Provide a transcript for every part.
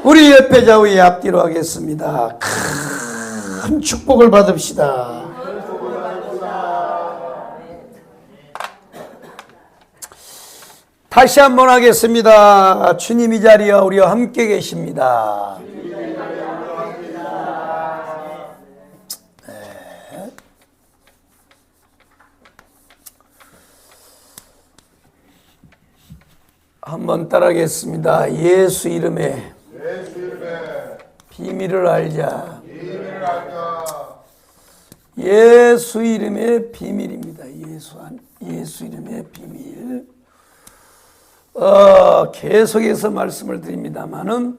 우리 옆에 좌우에 앞뒤로 하겠습니다. 큰 축복을 받읍시다. 다시 한번 하겠습니다. 주님 이 자리와 우리와 함께 계십니다. 네. 한번 따라하겠습니다. 예수 이름에 비밀을 알자. 예수 이름의 비밀입니다. 예수 이름의 비밀. 계속해서 말씀을 드립니다만은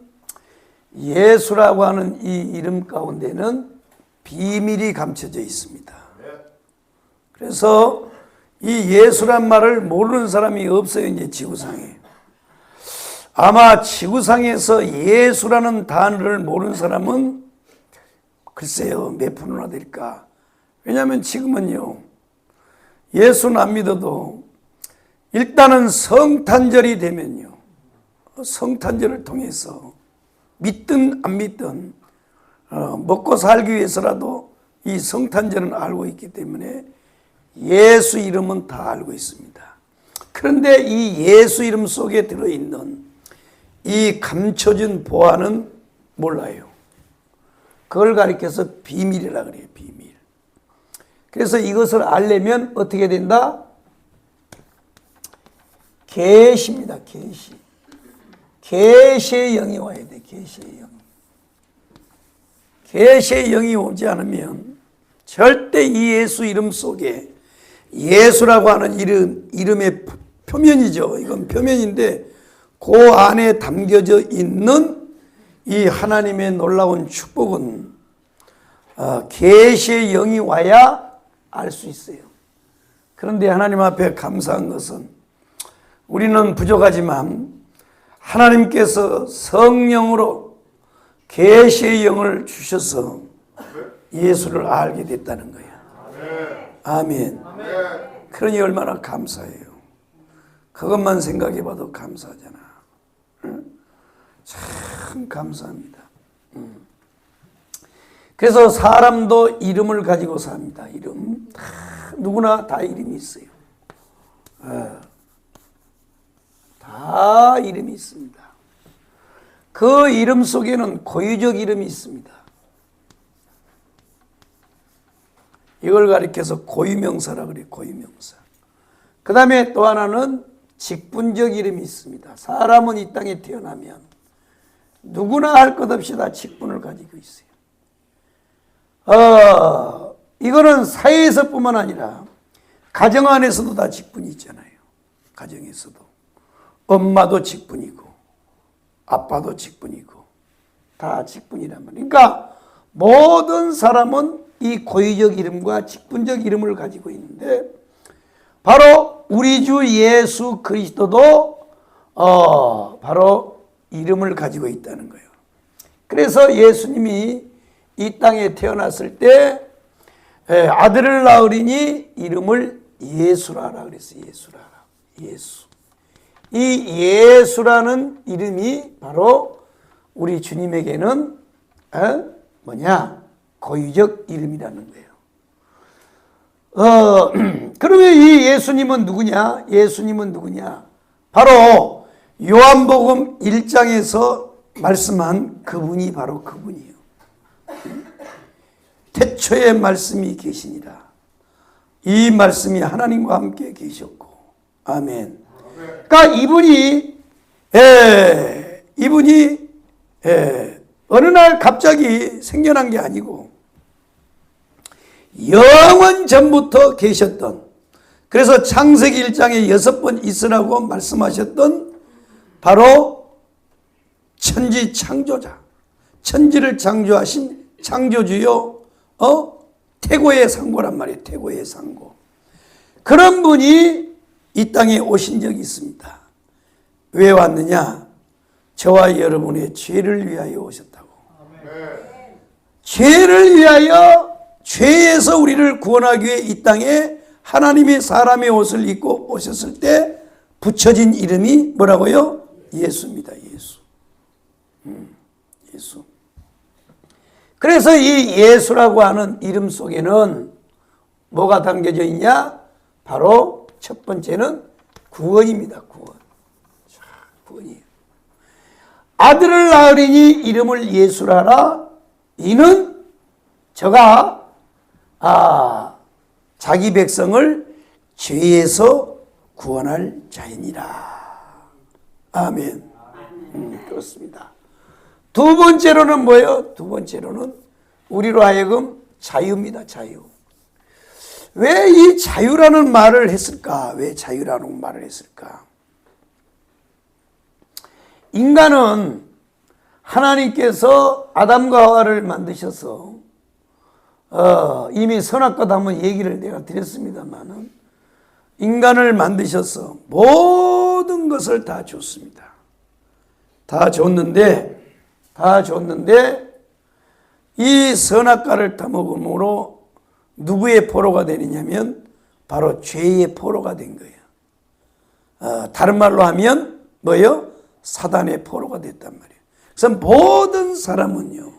예수라고 하는 이 이름 가운데는 비밀이 감춰져 있습니다. 그래서 이 예수란 말을 모르는 사람이 없어요. 이제 지구상에. 아마 지구상에서 예수라는 단어를 모르는 사람은 글쎄요 몇 프로나 될까. 왜냐하면 지금은요 예수는 안 믿어도 일단은 성탄절이 되면요 성탄절을 통해서 믿든 안 믿든 먹고 살기 위해서라도 이 성탄절은 알고 있기 때문에 예수 이름은 다 알고 있습니다. 그런데 이 예수 이름 속에 들어있는 이 감춰진 보안은 몰라요. 그걸 가리켜서 비밀이라 그래요. 비밀. 그래서 이것을 알려면 어떻게 된다? 계시입니다. 계시. 계시의 영이 와야 돼. 계시의 영. 계시의 영이 오지 않으면 절대 이 예수 이름 속에 예수라고 하는 이름의 표면이죠. 이건 표면인데 그 안에 담겨져 있는 이 하나님의 놀라운 축복은 계시의 영이 와야 알 수 있어요. 그런데 하나님 앞에 감사한 것은 우리는 부족하지만 하나님께서 성령으로 계시의 영을 주셔서 예수를 알게 됐다는 거예요. 아멘. 그러니 얼마나 감사해요. 그것만 생각해 봐도 감사하잖아. 참 감사합니다. 그래서 사람도 이름을 가지고 삽니다. 이름. 누구나 다 이름이 있어요. 다 이름이 있습니다. 그 이름 속에는 고유적 이름이 있습니다. 이걸 가리켜서 고유명사라 그래요. 고유명사. 그 다음에 또 하나는 직분적 이름이 있습니다. 사람은 이 땅에 태어나면 누구나 할 것 없이 다 직분을 가지고 있어요. 이거는 사회에서뿐만 아니라 가정 안에서도 다 직분이 있잖아요. 가정에서도 엄마도 직분이고 아빠도 직분이고 다 직분이란 말이에요. 그러니까 모든 사람은 이 고유적 이름과 직분적 이름을 가지고 있는데 바로 우리 주 예수 그리스도도 바로 이름을 가지고 있다는 거예요. 그래서 예수님이 이 땅에 태어났을 때 아들을 낳으리니 이름을 예수라라 그랬어요. 예수라라. 예수. 이 예수라는 이름이 바로 우리 주님에게는 뭐냐? 고유적 이름이라는 거예요. 그러면 이 예수님은 누구냐? 예수님은 누구냐? 바로 요한복음 1장에서 말씀한 그분이 바로 그분이에요. 태초에 말씀이 계시니라. 이 말씀이 하나님과 함께 계셨고. 아멘. 그러니까 이분이 어느 날 갑자기 생겨난 게 아니고 영원 전부터 계셨던, 그래서 창세기 1장에 6번 있으라고 말씀하셨던 바로 천지 창조자, 천지를 창조하신 창조주요 태고의 상고란 말이에요. 태고의 상고. 그런 분이 이 땅에 오신 적이 있습니다. 왜 왔느냐? 저와 여러분의 죄를 위하여 오셨다고. 죄를 위하여, 죄에서 우리를 구원하기 위해 이 땅에 하나님이 사람의 옷을 입고 오셨을 때 붙여진 이름이 뭐라고요? 예수입니다. 예수. 예수. 그래서 이 예수라고 하는 이름 속에는 뭐가 담겨져 있냐? 바로 첫 번째는 구원입니다. 구원. 자, 구원이에요. 아들을 낳으리니 이름을 예수라 하라. 이는 저가 자기 백성을 죄에서 구원할 자이니라. 아멘. 그렇습니다. 두 번째로는 뭐예요? 두 번째로는 우리로 하여금 자유입니다. 자유. 왜 이 자유라는 말을 했을까? 왜 자유라는 말을 했을까? 인간은 하나님께서 아담과 하와를 만드셔서 이미 선악과도 한번 얘기를 내가 드렸습니다만은 인간을 만드셔서 모든 것을 다 줬습니다. 다 줬는데 이 선악과를 따먹음으로 누구의 포로가 되느냐면 바로 죄의 포로가 된 거예요. 다른 말로 하면 뭐예요? 사단의 포로가 됐단 말이에요. 그래서 모든 사람은요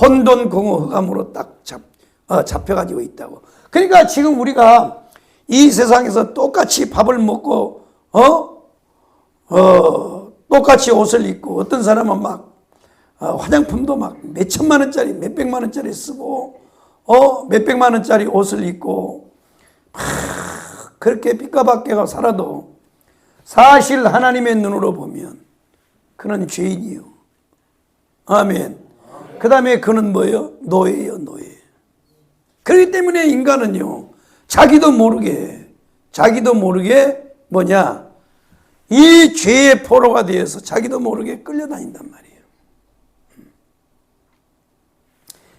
혼돈, 공허, 흑암으로 딱 잡혀가지고 있다고. 그러니까 지금 우리가 이 세상에서 똑같이 밥을 먹고 똑같이 옷을 입고 어떤 사람은 막 화장품도 막 몇천만 원짜리 몇백만 원짜리 쓰고 몇백만 원짜리 옷을 입고 막 그렇게 삐까박개가 살아도 사실 하나님의 눈으로 보면 그는 죄인이요. 아멘. 그 다음에 그는 뭐예요? 노예예요. 노예. 그렇기 때문에 인간은요 자기도 모르게 뭐냐 이 죄의 포로가 되어서 자기도 모르게 끌려다닌단 말이에요.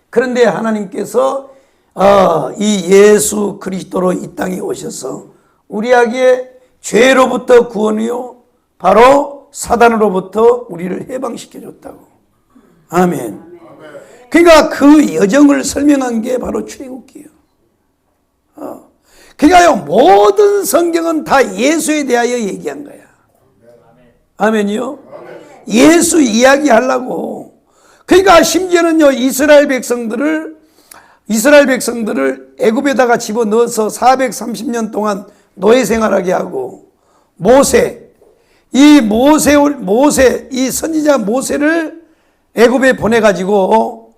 그런데 하나님께서 이 예수 그리스도로 이 땅에 오셔서 우리에게 죄로부터 구원이요 바로 사단으로부터 우리를 해방시켜 줬다고. 아멘. 그러니까 그 여정을 설명한 게 바로 출애굽기예요. 그러니까요 모든 성경은 다 예수에 대하여 얘기한 거야. 아멘이요. 예수 이야기하려고. 그러니까 심지어는요 이스라엘 백성들을 애굽에다가 집어넣어서 430년 동안 노예 생활하게 하고 모세 이 선지자 모세를 애굽에 보내가지고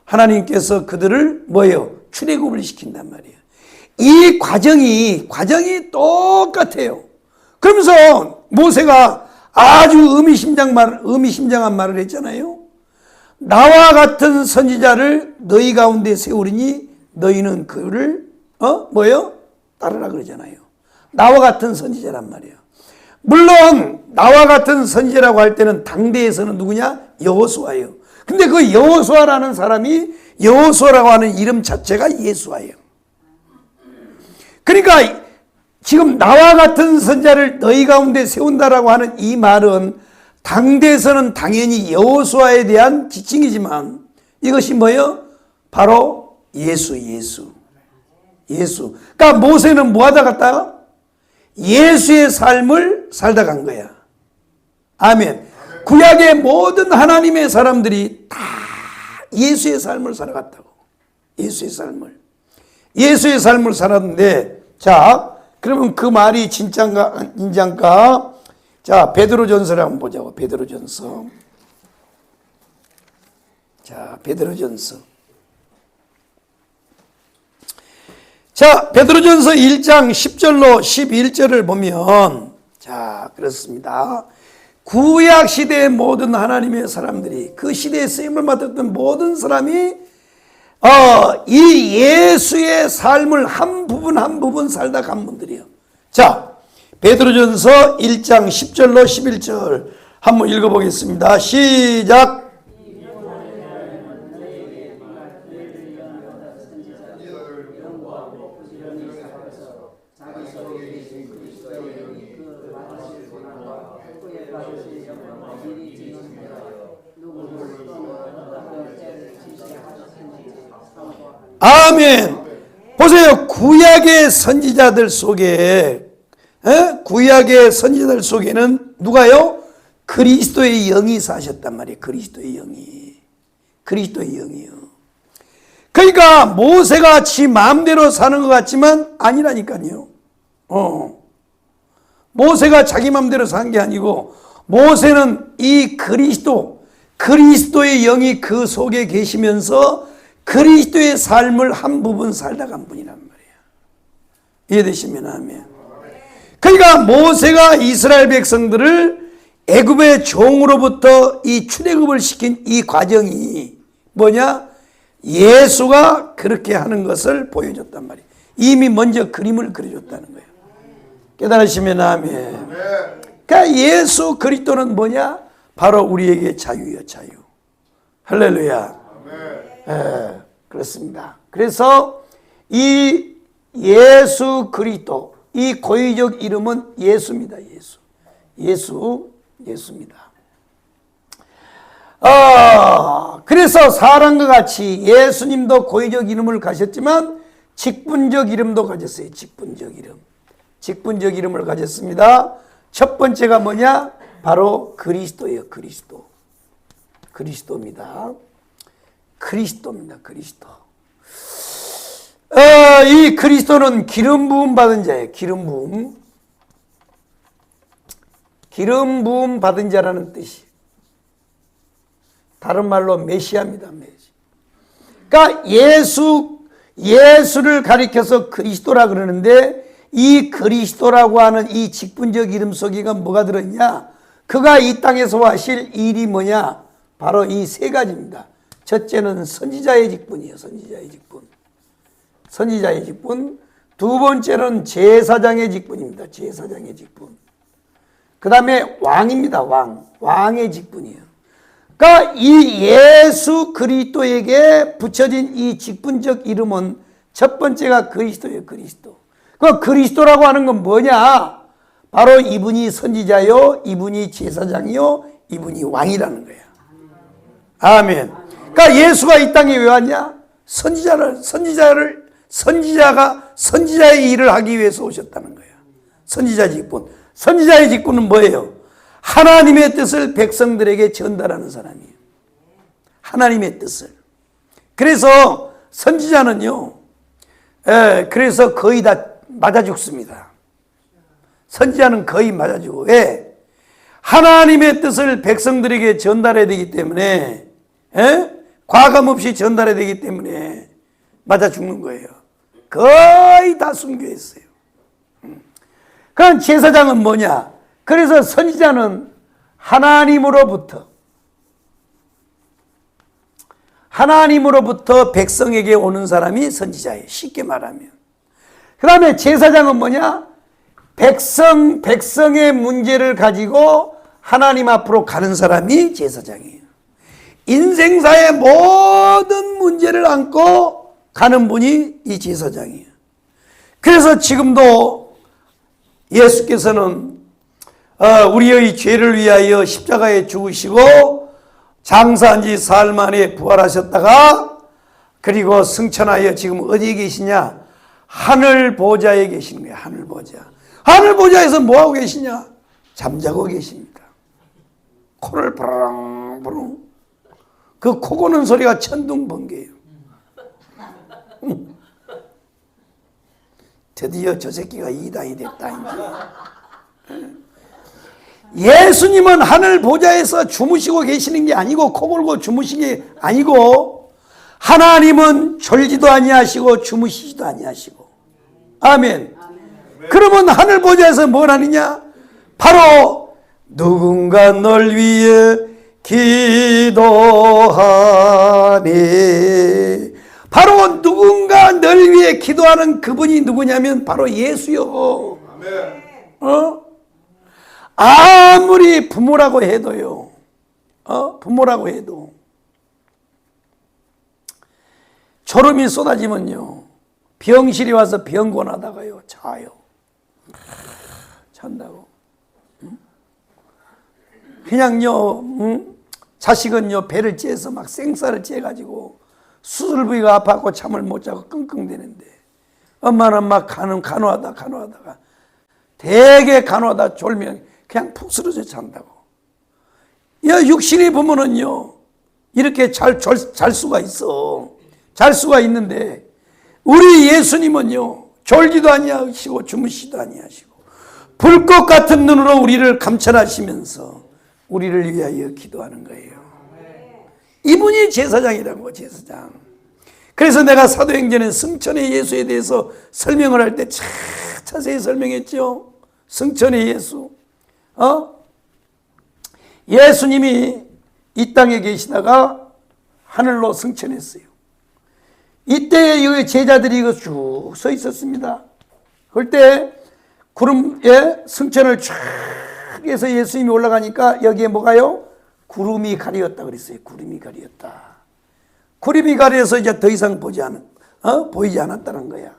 하나님께서 그들을 뭐예요? 출애굽을 시킨단 말이에요. 이 과정이 똑같아요. 그러면서 모세가 아주 의미심장한 말을 했잖아요. 나와 같은 선지자를 너희 가운데 세우리니 너희는 그를 따르라 그러잖아요. 나와 같은 선지자란 말이에요. 물론 나와 같은 선지자라고 할 때는 당대에서는 누구냐? 여호수아예요. 근데 그 여호수아라는 사람이 여호수아라고 하는 이름 자체가 예수아예요. 그러니까 지금 나와 같은 선지자를 너희 가운데 세운다라고 하는 이 말은 당대에서는 당연히 여호수아에 대한 지칭이지만 이것이 뭐예요? 바로 예수. 그러니까 모세는 뭐 하다 갔다가 예수의 삶을 살다 간 거야. 아멘. 구약의 모든 하나님의 사람들이 다 예수의 삶을 살아갔다고. 예수의 삶을 살았는데 자 그러면 그 말이 진짠가 인짠가? 자 베드로전서를 한번 보자고. 베드로전서. 자 베드로전서. 자 베드로전서 1장 10절로 11절을 보면 자 그렇습니다. 구약 시대의 모든 하나님의 사람들이 그 시대에 쓰임을 맡았던 모든 사람이 이 예수의 삶을 한 부분 살다 간 분들이에요. 자 베드로전서 1장 10절로 11절 한번 읽어보겠습니다. 시작. 아멘. 보세요. 구약의 선지자들 속에는 누가요? 그리스도의 영이 사셨단 말이에요. 그리스도의 영이. 그리스도의 영이요. 그러니까 모세가 지 마음대로 사는 것 같지만 아니라니까요. 모세가 자기 마음대로 산 게 아니고 모세는 이 그리스도의 영이 그 속에 계시면서 그리스도의 삶을 한 부분 살다 간 분이란 말이에요. 이해되시면 아멘. 그러니까 모세가 이스라엘 백성들을 애굽의 종으로부터 이 출애굽을 시킨 이 과정이 뭐냐? 예수가 그렇게 하는 것을 보여줬단 말이에요. 이미 먼저 그림을 그려줬다는 거예요. 깨달으시면 아멘. 그러니까 예수 그리스도는 뭐냐? 바로 우리에게 자유예요, 자유. 할렐루야. 그렇습니다. 그래서 이 예수 그리스도, 이 고유적 이름은 예수입니다. 예수입니다. 그래서 사람과 같이 예수님도 고유적 이름을 가졌지만 직분적 이름도 가졌어요. 직분적 이름을 가졌습니다. 첫 번째가 뭐냐? 바로 그리스도예요. 그리스도입니다. 이 그리스도는 기름 부음 받은 자예요. 기름 부음 받은 자라는 뜻이. 다른 말로 메시아입니다. 그러니까 예수를 가리켜서 그리스도라 그러는데 이 그리스도라고 하는 이 직분적 이름 속에가 뭐가 들어있냐? 그가 이 땅에서 하실 일이 뭐냐? 바로 이 세 가지입니다. 첫째는 선지자의 직분이에요. 선지자의 직분. 두 번째는 제사장의 직분입니다. 그 다음에 왕입니다. 왕의 직분이에요. 그러니까 이 예수 그리스도에게 붙여진 이 직분적 이름은 첫 번째가 그리스도예요. 그 그리스도라고 하는 건 뭐냐? 바로 이분이 선지자요, 이분이 제사장이요, 이분이 왕이라는 거예요. 아멘. 그러니까 예수가 이 땅에 왜 왔냐? 선지자의 일을 하기 위해서 오셨다는 거예요. 선지자의 직분은 뭐예요? 하나님의 뜻을 백성들에게 전달하는 사람이에요. 하나님의 뜻을. 그래서 선지자는요, 그래서 거의 다 맞아 죽습니다. 선지자는 거의 맞아 죽어. 왜? 하나님의 뜻을 백성들에게 전달해야 되기 때문에, 과감 없이 전달해야 되기 때문에 맞아 죽는 거예요. 거의 다 순교했어요. 그럼 제사장은 뭐냐? 그래서 선지자는 하나님으로부터 백성에게 오는 사람이 선지자예요. 쉽게 말하면. 그 다음에 제사장은 뭐냐? 백성의 문제를 가지고 하나님 앞으로 가는 사람이 제사장이에요. 인생사의 모든 문제를 안고 가는 분이 이 제사장이에요. 그래서 지금도 예수께서는 우리의 죄를 위하여 십자가에 죽으시고 장사한 지 사흘 만에 부활하셨다가 그리고 승천하여 지금 어디에 계시냐? 하늘 보좌에 계시는 거예요. 하늘 보좌. 하늘 보좌에서 뭐하고 계시냐? 잠자고 계십니다. 코를 부르릉 그 코 고는 소리가 천둥번개예요. 드디어 저 새끼가 이다이 됐다 이제. 예수님은 하늘 보좌에서 주무시고 계시는 게 아니고 코 골고 주무신 게 아니고 하나님은 졸지도 아니하시고 주무시지도 아니하시고. 아멘. 그러면 하늘 보좌에서 뭘 하느냐? 바로 누군가 널 위해 기도하니. 바로 누군가 널 위해 기도하는 그분이 누구냐면 바로 예수요. 아무리 부모라고 해도요. 부모라고 해도 졸음이 쏟아지면요. 병실에 와서 병곤하다가요. 자요. 잔다고. 그냥요. 자식은요. 배를 째서 막 생쌀을 째가지고 수술 부위가 아파갖고 잠을 못 자고 끙끙대는데 엄마는 막 간호하다가 되게 간호하다 졸면 그냥 푹 쓰러져 잔다고. 육신의 부모는요. 이렇게 잘 수가 있어. 잘 수가 있는데 우리 예수님은요, 졸지도 아니하시고 주무시도 아니하시고 불꽃 같은 눈으로 우리를 감찰하시면서 우리를 위하여 기도하는 거예요. 이분이 제사장이라고, 제사장. 그래서 내가 사도행전에 승천의 예수에 대해서 설명을 할 때 자세히 설명했죠. 승천의 예수. 예수님이 이 땅에 계시다가 하늘로 승천했어요. 이때 여기 제자들이 이거 쭉 서 있었습니다. 그때 구름에 승천을 쫙 해서 예수님이 올라가니까 여기에 뭐가요? 구름이 가리었다 그랬어요. 구름이 가리었다. 구름이 가려서 이제 더 이상 보이지 않았다는 거야.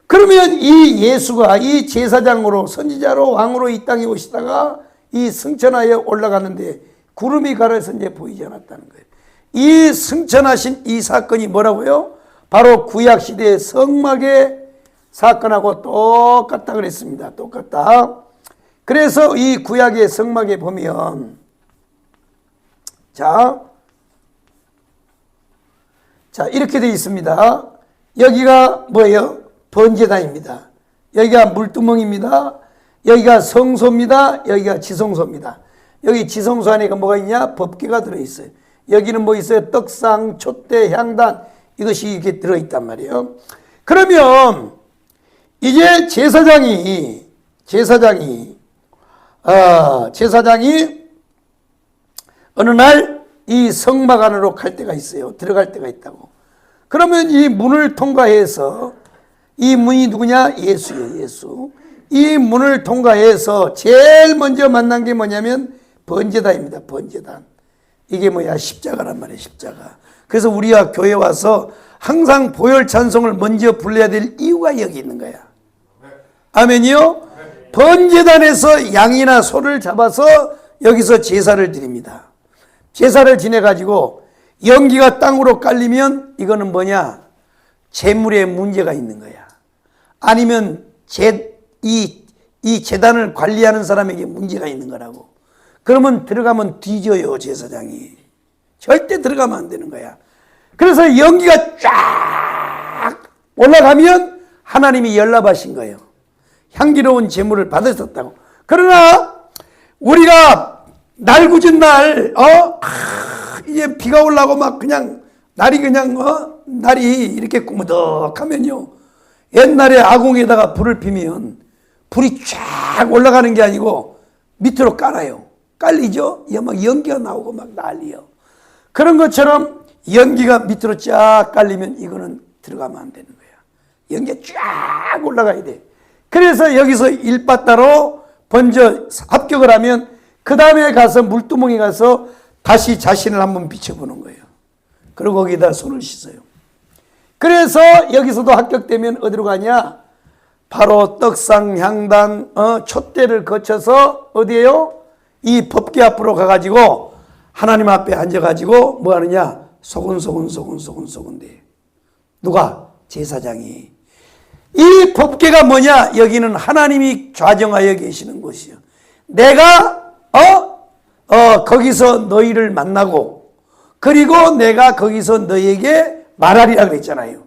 그러면 이 예수가 이 제사장으로, 선지자로, 왕으로 이 땅에 오시다가 이 승천하여 올라가는데 구름이 가려서 이제 보이지 않았다는 거예요. 이 승천하신 이 사건이 뭐라고요? 바로 구약시대의 성막의 사건하고 똑같다 그랬습니다. 똑같다. 그래서 이 구약의 성막에 보면 자 이렇게 되어 있습니다. 여기가 뭐예요? 번제단입니다. 여기가 물두멍입니다. 여기가 성소입니다. 여기가 지성소입니다. 여기 지성소 안에 뭐가 있냐? 법궤가 들어있어요. 여기는 뭐 있어요? 떡상, 촛대, 향단, 이것이 이렇게 들어있단 말이에요. 그러면 이제 제사장이 어느 날 이 성막 안으로 갈 때가 있어요. 들어갈 때가 있다고. 그러면 이 문을 통과해서, 이 문이 누구냐? 예수예요. 예수. 이 문을 통과해서 제일 먼저 만난 게 뭐냐면 번제단입니다. 번제단. 이게 뭐야? 십자가란 말이에요. 십자가. 그래서 우리가 교회 와서 항상 보혈 찬송을 먼저 불러야 될 이유가 여기 있는 거야. 아멘이요? 번제단에서 양이나 소를 잡아서 여기서 제사를 드립니다. 제사를 지내가지고 연기가 땅으로 깔리면 이거는 뭐냐? 재물에 문제가 있는 거야. 아니면 이 제단을 관리하는 사람에게 문제가 있는 거라고. 그러면 들어가면 뒤져요, 제사장이. 절대 들어가면 안 되는 거야. 그래서 연기가 쫙 올라가면 하나님이 연락하신 거예요. 향기로운 제물을 받으셨다고. 그러나 우리가 날 굳은 날, 이제 비가 올라고 막 그냥 날이 이렇게 꾸무덕하면요. 옛날에 아궁에다가 불을 피면 불이 쫙 올라가는 게 아니고 밑으로 깔아요. 깔리죠? 막 연기가 나오고 막 난리요. 그런 것처럼 연기가 밑으로 쫙 깔리면 이거는 들어가면 안 되는 거야. 연기가 쫙 올라가야 돼. 그래서 여기서 일바따로 먼저 합격을 하면 그 다음에 가서 물두멍에 가서 다시 자신을 한번 비춰보는 거예요. 그리고 거기다 손을 씻어요. 그래서 여기서도 합격되면 어디로 가냐? 바로 떡상, 향단, 촛대를 거쳐서 어디에요? 이 법궤 앞으로 가가지고 하나님 앞에 앉아가지고 뭐 하느냐? 소곤소곤 돼. 누가? 제사장이. 이 법궤가 뭐냐? 여기는 하나님이 좌정하여 계시는 곳이요. 내가 거기서 너희를 만나고 그리고 내가 거기서 너희에게 말하리라 그랬잖아요.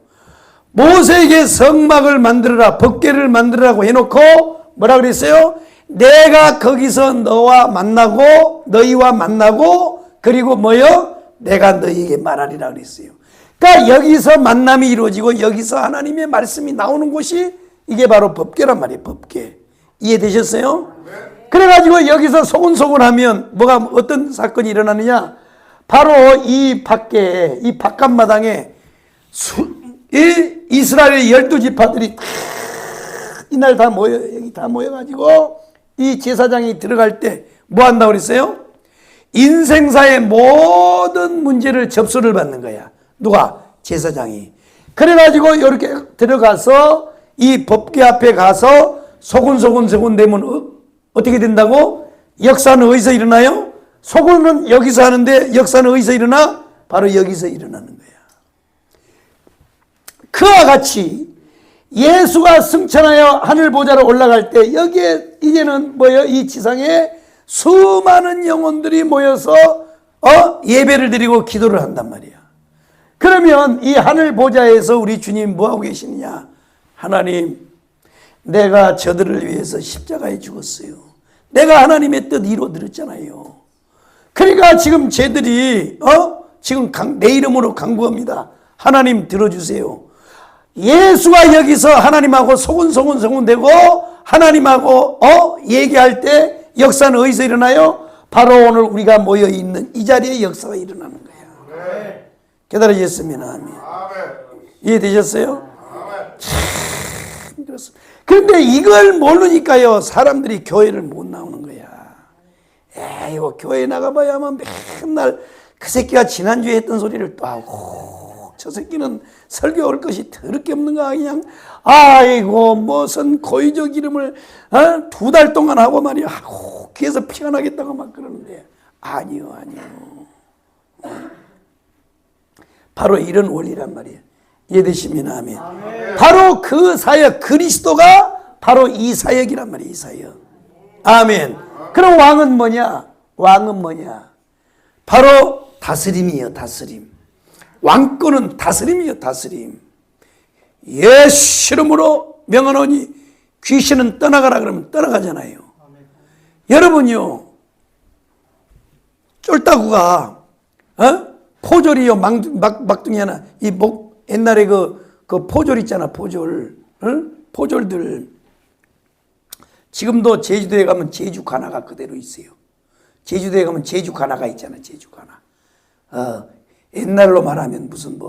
모세에게 성막을 만들어라, 법궤를 만들라고 해놓고 뭐라 그랬어요? 내가 거기서 너희와 만나고 그리고 뭐요? 내가 너희에게 말하리라 그랬어요. 그러니까 여기서 만남이 이루어지고 여기서 하나님의 말씀이 나오는 곳이 이게 바로 법궤란 말이에요. 법궤. 이해되셨어요? 그래가지고 여기서 소곤소곤하면 뭐가 어떤 사건이 일어나느냐? 바로 이 밖에, 이 바깥마당에 이스라엘의 12지파들이 이날 다 여기 다 모여가지고 이 제사장이 들어갈 때 뭐 한다고 그랬어요? 인생사의 모든 문제를 접수를 받는 거야. 누가? 제사장이. 그래가지고 이렇게 들어가서 이 법궤 앞에 가서 소곤소곤 되면 어떻게 된다고? 역사는 어디서 일어나요? 소곤은 여기서 하는데 역사는 어디서 일어나? 바로 여기서 일어나는 거야. 그와 같이 예수가 승천하여 하늘 보좌로 올라갈 때 여기에 이제는 뭐예요? 이 지상에 수많은 영혼들이 모여서 예배를 드리고 기도를 한단 말이야. 그러면 이 하늘 보좌에서 우리 주님 뭐하고 계시느냐? 하나님, 내가 저들을 위해서 십자가에 죽었어요. 내가 하나님의 뜻 이루어드렸잖아요. 그러니까 지금 쟤들이 지금 내 이름으로 간구합니다. 하나님 들어주세요. 예수가 여기서 하나님하고 소곤소곤 되고 하나님하고 얘기할 때 역사는 어디서 일어나요? 바로 오늘 우리가 모여있는 이 자리에 역사가 일어나는 거야. 깨달아졌으면 아멘. 이해되셨어요? 참 그렇습니다. 그런데 이걸 모르니까요 사람들이 교회를 못 나오는 거야. 에이고 교회 나가봐야만 맨날 그 새끼가 지난주에 했던 소리를 또 하고 저 새끼는 설교 올 것이 더럽게 없는가 그냥 아이고 무슨 고의적 이름을 2달 동안 하고 말이야 하고 귀에서 피가 나겠다고 막 그러는데 아니요. 바로 이런 원리란 말이에요. 이해되시면 아멘. 바로 그 사역 그리스도가 바로 이 사역이란 말이에요. 이 사역. 아멘. 그럼 왕은 뭐냐? 왕은 뭐냐? 바로 다스림이에요. 다스림. 왕권은 다스림이에요. 다스림. 예수 이름으로 명하노니 귀신은 떠나가라 그러면 떠나가잖아요. 여러분요 쫄따구가 포졸이요 막둥이 하나 이 옛날에 그 포졸 있잖아. 포졸 포졸들 지금도 제주도에 가면 제주 관아가 그대로 있어요. 제주도에 가면 제주 관아가 있잖아. 제주 관아. 옛날로 말하면 무슨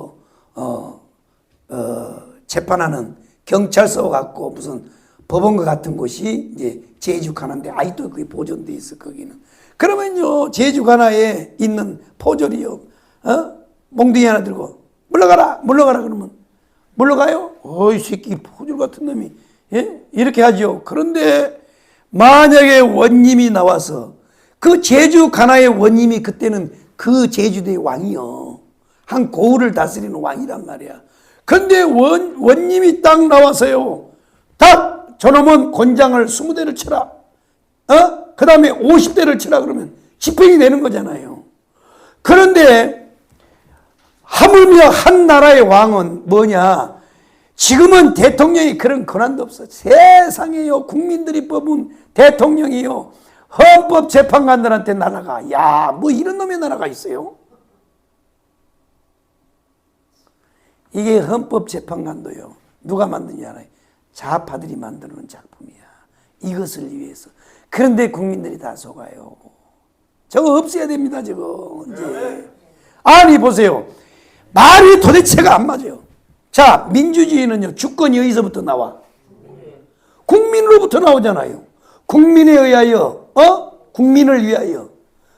재판하는 경찰서 같고 무슨 법원과 같은 곳이 이제 제주 관아인데 아직도 그게 보존돼 있어. 거기는. 그러면요 제주 관아에 있는 포졸이요 몽둥이 하나 들고 물러가라 그러면 물러가요? 어이 새끼 포졸 같은 놈이 이렇게 하죠. 그런데 만약에 원님이 나와서 그 제주 관아의 원님이 그때는 그 제주도의 왕이요 한 고을을 다스리는 왕이란 말이야. 근데 원님이 딱 나와서요 딱 저놈은 곤장을 20대를 쳐라 그 다음에 50대를 치라 그러면 집행이 되는 거잖아요. 그런데 하물며 한 나라의 왕은 뭐냐? 지금은 대통령이 그런 권한도 없어. 세상에요 국민들이 뽑은 대통령이요 헌법재판관들한테 나라가 야 뭐 이런 놈의 나라가 있어요? 이게 헌법재판관도요 누가 만드는지 알아요? 좌파들이 만드는 작품이야. 이것을 위해서. 그런데 국민들이 다 속아요. 저거 없애야 됩니다. 저거 이제. 아니 보세요. 말이 도대체가 안 맞아요. 자 민주주의는요 주권이 어디서부터 나와? 국민으로부터 나오잖아요. 국민에 의하여 국민을 위하여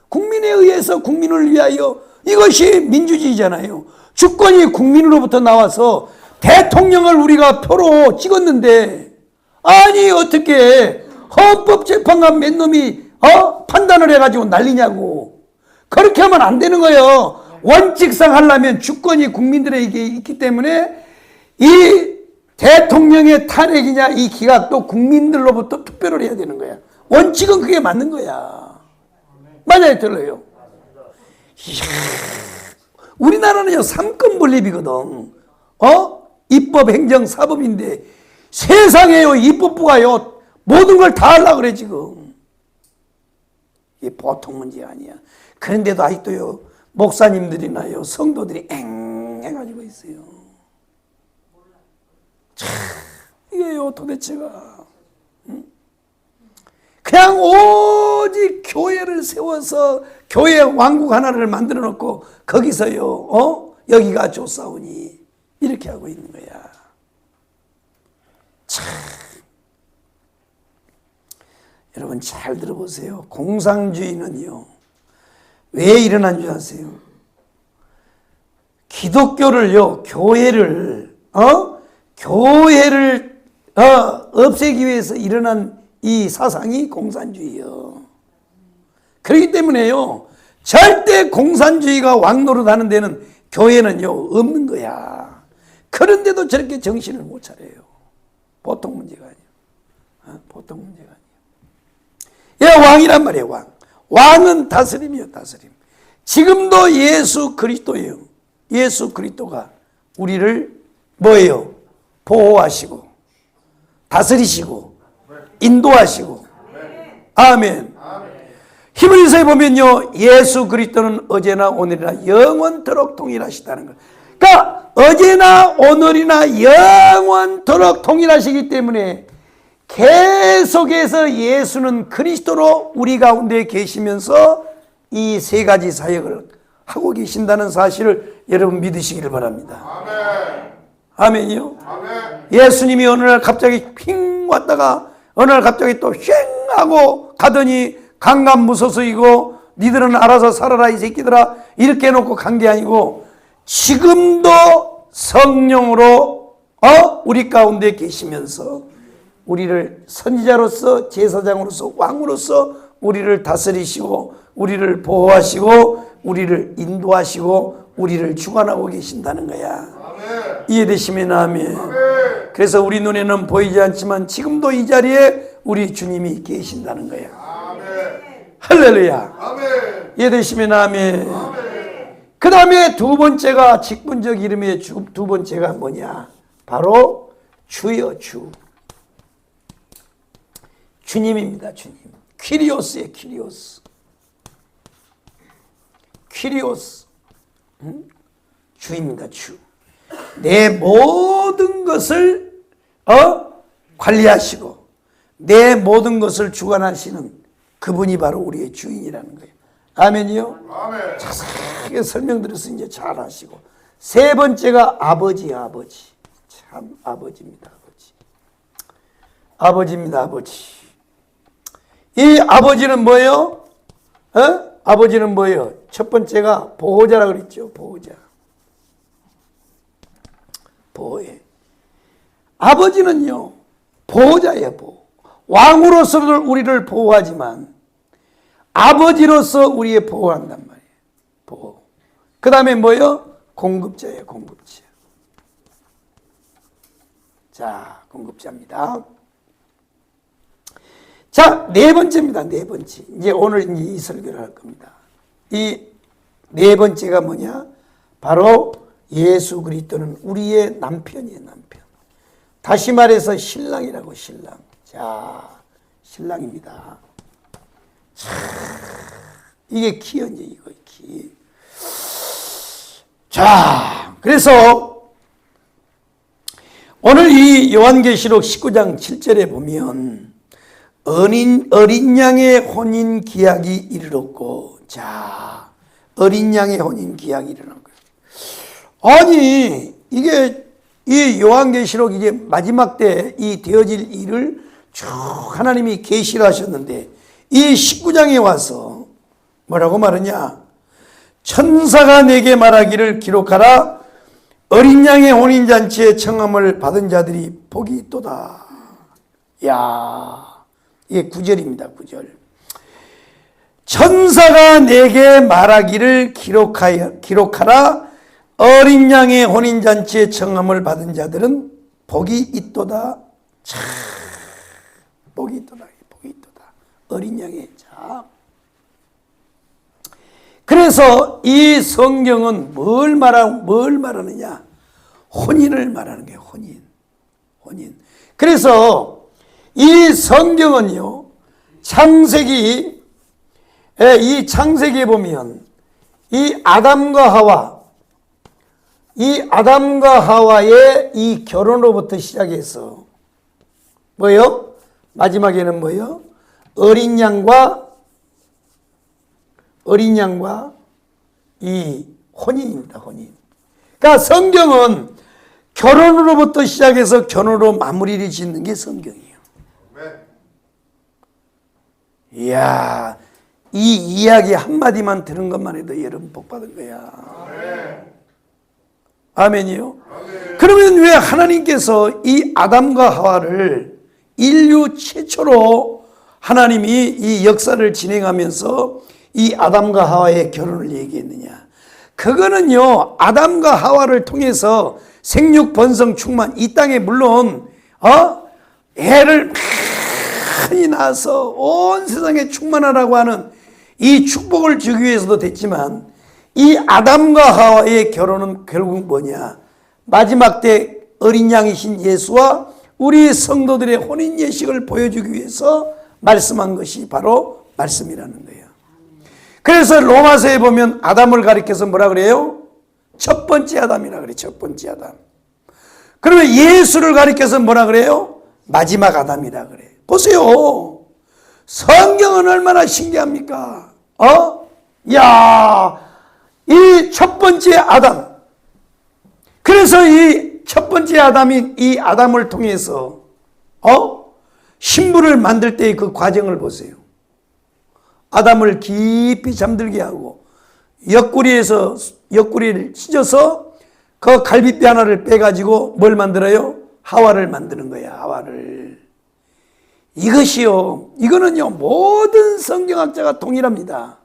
국민에 의해서 국민을 위하여 이것이 민주주의잖아요. 주권이 국민으로부터 나와서 대통령을 우리가 표로 찍었는데 아니 어떻게 헌법재판관 몇 놈이 판단을 해가지고 난리냐고. 그렇게 하면 안 되는 거예요. 원칙상 하려면 주권이 국민들에게 있기 때문에 이 대통령의 탄핵이냐 이 기각도 국민들로부터 투표를 해야 되는 거야. 원칙은 그게 맞는 거야. 맞아요 틀려요? 우리나라는요 3권 분립이거든. 입법, 행정, 사법인데 세상에요 입법부가요 모든 걸 다 하려고 그래 지금. 이게 보통 문제 아니야. 그런데도 아직도요 목사님들이나요 성도들이 엥 해가지고 있어요. 참 이게요 도대체가 그냥 오직 교회를 세워서 교회 왕국 하나를 만들어 놓고 거기서요 여기가 좋사오니 이렇게 하고 있는 거야. 참 여러분 잘 들어보세요. 공산주의는요 왜 일어난 줄 아세요? 기독교를요 교회를 없애기 위해서 일어난 이 사상이 공산주의요. 그렇기 때문에요 절대 공산주의가 왕노릇하는 데는 교회는요 없는 거야. 그런데도 저렇게 정신을 못 차려요. 보통 문제가 아니에요. 보통 문제가 아니에요. 왕이란 말이에요. 왕은 다스림이요 다스림. 지금도 예수 그리스도예요. 예수 그리스도가 우리를 뭐예요? 보호하시고 다스리시고 인도하시고. 아멘. 히브리서에 보면요, 예수 그리스도는 어제나 오늘이나 영원토록 동일하시다는 거예요. 그러니까 어제나 오늘이나 영원토록 동일하시기 때문에 계속해서 예수는 그리스도로 우리 가운데 계시면서 이 세 가지 사역을 하고 계신다는 사실을 여러분 믿으시기를 바랍니다. 아멘이요? 예수님이 어느 날 갑자기 핑 왔다가 어느 날 갑자기 또 쉥 하고 가더니 강간무소수이고 니들은 알아서 살아라 이 새끼들아 이렇게 해놓고 간 게 아니고 지금도 성령으로 우리 가운데 계시면서 우리를 선지자로서 제사장으로서 왕으로서 우리를 다스리시고 우리를 보호하시고 우리를 인도하시고 우리를 주관하고 계신다는 거야. 아멘. 이해되시면 아멘. 아멘. 그래서 우리 눈에는 보이지 않지만 지금도 이 자리에 우리 주님이 계신다는 거야. 아멘. 할렐루야. 아멘. 이해되시면 아멘. 아멘. 그 다음에 두 번째가 직분적 이름의 두 번째가 뭐냐? 바로 주여 주. 주님입니다. 주님. 퀴리오스의 퀴리오스. 퀴리오스. 주입니다. 주. 내 모든 것을 관리하시고 내 모든 것을 주관하시는 그분이 바로 우리의 주인이라는 거예요. 아멘이요? 아멘. 자세하게 설명드려서 이제 잘 하시고. 세 번째가 아버지, 아버지. 참 아버지입니다. 아버지. 아버지입니다. 아버지. 이 아버지는 뭐예요? 아버지는 뭐예요? 첫 번째가 보호자라 그랬죠. 보호자. 보호해. 아버지는요, 보호자예요. 보호. 왕으로서 우리를 보호하지만 아버지로서 우리의 보호한단 말이에요. 보호. 그 다음에 뭐예요? 공급자예요. 공급자. 자, 공급자입니다. 자, 네 번째입니다. 네 번째. 이제 오늘 이제 이 설교를 할 겁니다. 이 네 번째가 뭐냐? 바로 예수 그리스도는 우리의 남편이에요. 남편. 다시 말해서 신랑이라고. 신랑. 자, 신랑입니다. 자, 이게 키요. 이제 이거 키. 자, 그래서 오늘 이 요한계시록 19장 7절에 보면 어린 양의 혼인 기약이 이르렀고. 자, 어린 양의 혼인 기약이 이르는 거예요. 아니, 이게 이 요한계시록 이제 마지막 때 이 되어질 일을 쭉 하나님이 계시를 하셨는데 이 19장에 와서 뭐라고 말하냐? 천사가 내게 말하기를 기록하라. 어린 양의 혼인잔치에 청함을 받은 자들이 복이 있도다. 야, 이게 9절입니다. 9절. 천사가 내게 말하기를 기록하라. 어린 양의 혼인잔치에 청함을 받은 자들은 복이 있도다. 참, 복이 있도다. 복이 있도다. 어린 양의. 자, 그래서 이 성경은 뭘 말하느냐? 혼인을 말하는 거예요. 혼인. 그래서 이 성경은요, 이 창세기에 보면 이 아담과 하와의 이 결혼으로부터 시작해서 뭐요? 마지막에는 뭐요? 어린 양과 이 혼인입니다. 혼인. 그러니까 성경은 결혼으로부터 시작해서 결혼으로 마무리를 짓는 게 성경이에요. 이야, 이 이야기 한마디만 들은 것만 해도 여러분 복 받은 거야. 아멘이요? 그러면 왜 하나님께서 이 아담과 하와를 인류 최초로 하나님이 이 역사를 진행하면서 이 아담과 하와의 결혼을 얘기했느냐? 그거는요, 아담과 하와를 통해서 생육 번성 충만, 이 땅에 물론 애를 많이 낳아서 온 세상에 충만하라고 하는 이 축복을 주기 위해서도 됐지만 이 아담과 하와의 결혼은 결국 뭐냐? 마지막 때 어린 양이신 예수와 우리 성도들의 혼인 예식을 보여주기 위해서 말씀한 것이 바로 말씀이라는 거예요. 그래서 로마서에 보면 아담을 가리켜서 뭐라 그래요? 첫 번째 아담이라 그래요. 첫 번째 아담. 그러면 예수를 가리켜서 뭐라 그래요? 마지막 아담이라 그래요. 보세요. 성경은 얼마나 신기합니까? 이 첫 번째 아담. 그래서 이 첫 번째 아담인 이 아담을 통해서 신부를 만들 때의 그 과정을 보세요. 아담을 깊이 잠들게 하고 옆구리를 찢어서 그 갈비뼈 하나를 빼가지고 뭘 만들어요? 하와를 만드는 거야. 하와를. 이거는요 모든 성경학자가 동일합니다.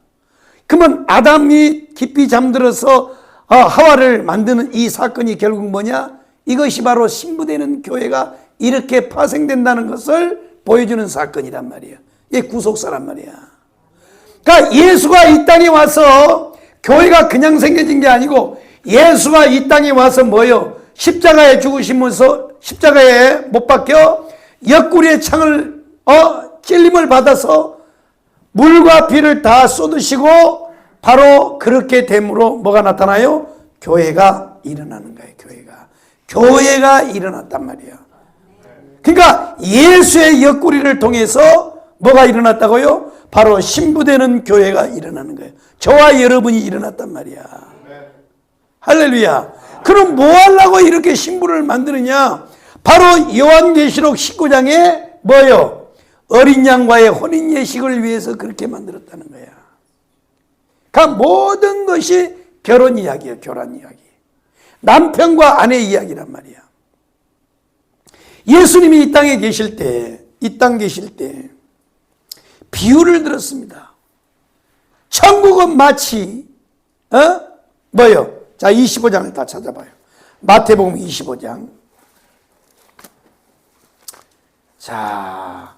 그러면 아담이 깊이 잠들어서 하와를 만드는 이 사건이 결국 뭐냐? 이것이 바로 신부되는 교회가 이렇게 파생된다는 것을 보여주는 사건이란 말이에요. 이게 구속사란 말이야. 그러니까 예수가 이 땅에 와서 교회가 그냥 생겨진 게 아니고 예수가 이 땅에 와서 뭐예요? 십자가에 죽으시면서 십자가에 못 박혀 옆구리에 창을 찔림을 받아서 물과 비를 다 쏟으시고 바로 그렇게 됨으로 뭐가 나타나요? 교회가 일어나는 거예요. 교회가 일어났단 말이야. 그러니까 예수의 옆구리를 통해서 뭐가 일어났다고요? 바로 신부되는 교회가 일어나는 거예요. 저와 여러분이 일어났단 말이야. 할렐루야. 그럼 뭐 하려고 이렇게 신부를 만드느냐? 바로 요한계시록 19장에 뭐예요? 어린 양과의 혼인 예식을 위해서 그렇게 만들었다는 거야. 그러니까 모든 것이 결혼 이야기예요. 결혼 이야기. 남편과 아내 이야기란 말이야. 예수님이 이 땅에 계실 때, 비유를 들었습니다. 천국은 마치, 뭐요? 자, 25장을 다 찾아봐요. 마태복음 25장. 자,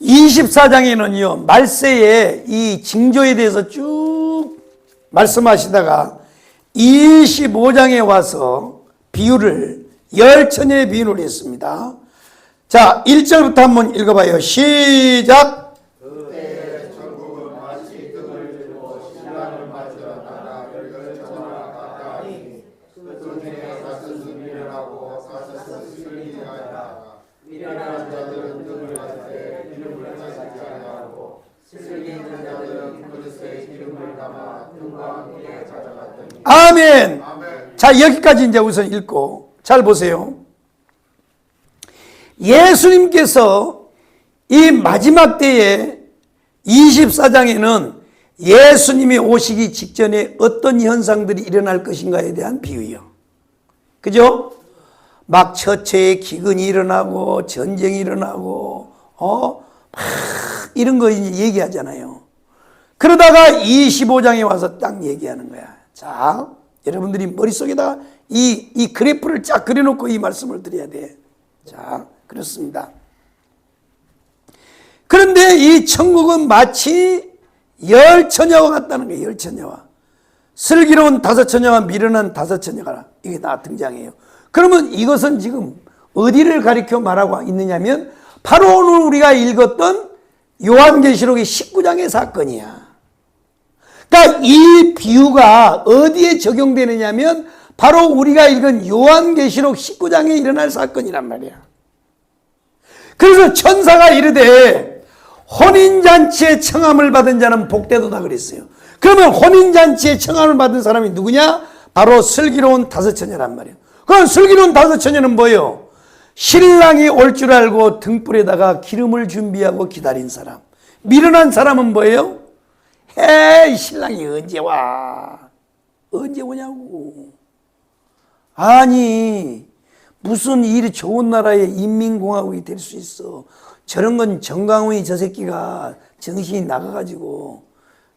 24장에는요, 말세에 이 징조에 대해서 쭉 말씀하시다가 25장에 와서 비유를, 열처녀의 비유를 했습니다. 자, 1절부터 한번 읽어봐요. 시작! 그때 천국은 마치 등을 들고 신랑을 맞으러 나가 열처녀와 같다니 그 중에 다섯은 미련하고 다섯은 슬기하였다. 미련한 자들은 등을 맞을 때 기름을 가지지 아니하고 슬기 있는 자들은 그릇에 기름을 담아 등과 함께 가져갔더니. 아멘. 자, 여기까지 이제 우선 읽고 잘 보세요. 예수님께서 이 마지막 때에 24장에는 예수님이 오시기 직전에 어떤 현상들이 일어날 것인가에 대한 비유예요. 그죠? 막 처처에 기근이 일어나고 전쟁이 일어나고 막 이런 거 얘기하잖아요. 그러다가 25장에 와서 딱 얘기하는 거야. 자, 여러분들이 머릿속에다가 이 그래프를 쫙 그려놓고 이 말씀을 드려야 돼. 자, 그렇습니다. 그런데 이 천국은 마치 열처녀와 같다는 거예요. 열처녀와. 슬기로운 다섯 처녀와 미련한 다섯 처녀가 이게 다 등장해요. 그러면 이것은 지금 어디를 가리켜 말하고 있느냐면 바로 오늘 우리가 읽었던 요한계시록의 19장의 사건이야. 그러니까 이 비유가 어디에 적용되느냐면 바로 우리가 읽은 요한계시록 19장에 일어날 사건이란 말이야. 그래서 천사가 이르되 혼인잔치에 청함을 받은 자는 복되도다 그랬어요. 그러면 혼인잔치에 청함을 받은 사람이 누구냐? 바로 슬기로운 다섯 처녀란 말이에요. 그럼 슬기로운 다섯 처녀는 뭐예요? 신랑이 올 줄 알고 등불에다가 기름을 준비하고 기다린 사람. 미련한 사람은 뭐예요? 헤이, 신랑이 언제 와? 언제 오냐고. 아니, 무슨 일이 좋은 나라의 인민공화국이 될 수 있어. 저런 건 정강훈이 저 새끼가 정신이 나가가지고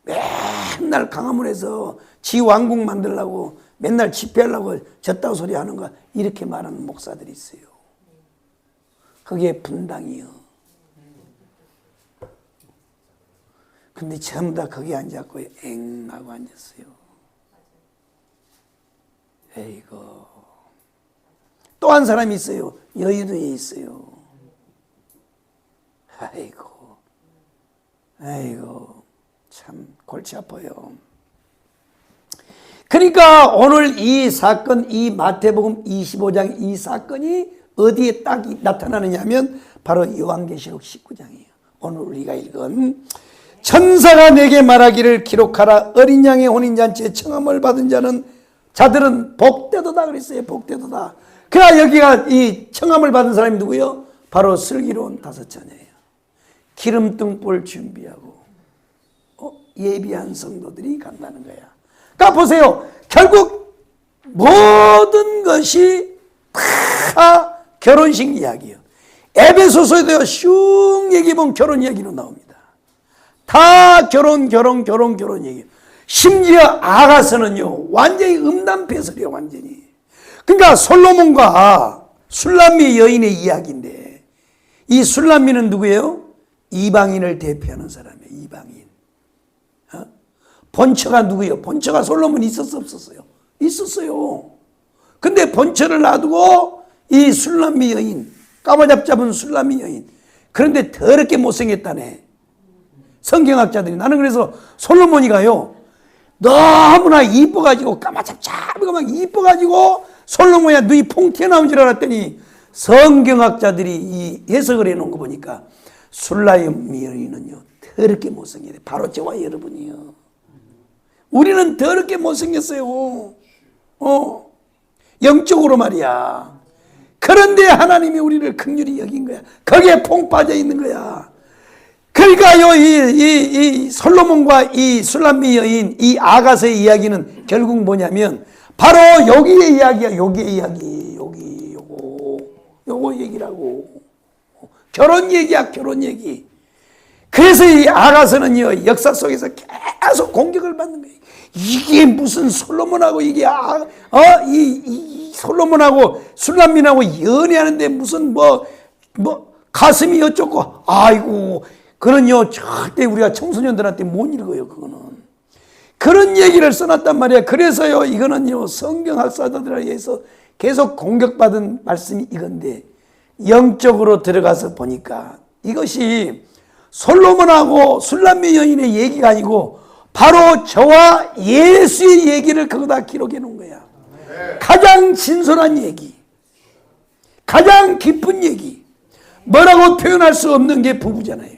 맨날 강화문에서 지 왕국 만들려고 맨날 집회하려고 저따구 소리 하는 거 이렇게 말하는 목사들이 있어요. 그게 분당이요. 근데 전부 다 거기 앉았고 엥 하고 앉았어요. 에이고. 또 한 사람이 있어요. 여의도에 있어요. 아이고 참 골치 아파요. 그러니까 오늘 이 사건, 이 마태복음 25장 이 사건이 어디에 딱 나타나느냐 하면 바로 요한계시록 19장이에요. 오늘 우리가 읽은 천사가 내게 말하기를 기록하라. 어린 양의 혼인잔치에 청함을 받은 자들은 복되도다 그랬어요. 복되도다. 그러나 여기가 이 청함을 받은 사람이 누구요? 바로 슬기로운 다섯 자녀예요. 기름등불 준비하고 예비한 성도들이 간다는 거야. 그러니까 보세요. 결국 모든 것이 다 결혼식 이야기예요. 에베소서에도 슝 얘기해보면 결혼 이야기로 나옵니다. 다 결혼 얘기예요. 심지어 아가서는요 완전히 음란패설이에요. 완전히. 그러니까 솔로몬과 술람미 여인의 이야기인데 이 술람미는 누구예요? 이방인을 대표하는 사람이에요. 이방인. 본처가 누구예요? 본처가 솔로몬이 있었어 없었어요? 있었어요. 근데 본처를 놔두고 이 술람미 여인, 까마잡잡은 술람미 여인, 그런데 더럽게 못생겼다네. 성경학자들이. 나는 그래서 솔로몬이가요 너무나 이뻐가지고 까마잡잡이고 막 이뻐가지고 솔로몬이야 너희 퐁 튀어나온 줄 알았더니 성경학자들이 이 해석을 해놓은 거 보니까 술람미 여인은요 더럽게 못생겼대. 바로 저와 여러분이요. 우리는 더럽게 못생겼어요. 영적으로 말이야. 그런데 하나님이 우리를 긍휼히 여긴 거야. 거기에 퐁 빠져 있는 거야. 그러니까요, 이 솔로몬과 이 술람미 여인, 이 아가서의 이야기는 결국 뭐냐면, 바로 여기의 이야기야, 여기의 이야기. 요거 얘기라고. 결혼 얘기야, 결혼 얘기. 그래서 이 아가서는요, 역사 속에서 계속 공격을 받는 거예요. 이게 무슨 솔로몬하고 이게, 이 솔로몬하고 술람미하고 연애하는데 무슨 가슴이 어쩌고, 아이고, 그런요, 절대 우리가 청소년들한테 못 읽어요, 그거는. 그런 얘기를 써놨단 말이야. 그래서요, 이거는요, 성경학사들에 의해서 계속 공격받은 말씀이 이건데, 영적으로 들어가서 보니까 이것이 솔로몬하고 술람미 여인의 얘기가 아니고 바로 저와 예수의 얘기를 거기다 기록해 놓은 거야. 가장 진솔한 얘기, 가장 깊은 얘기, 뭐라고 표현할 수 없는 게 부부잖아요.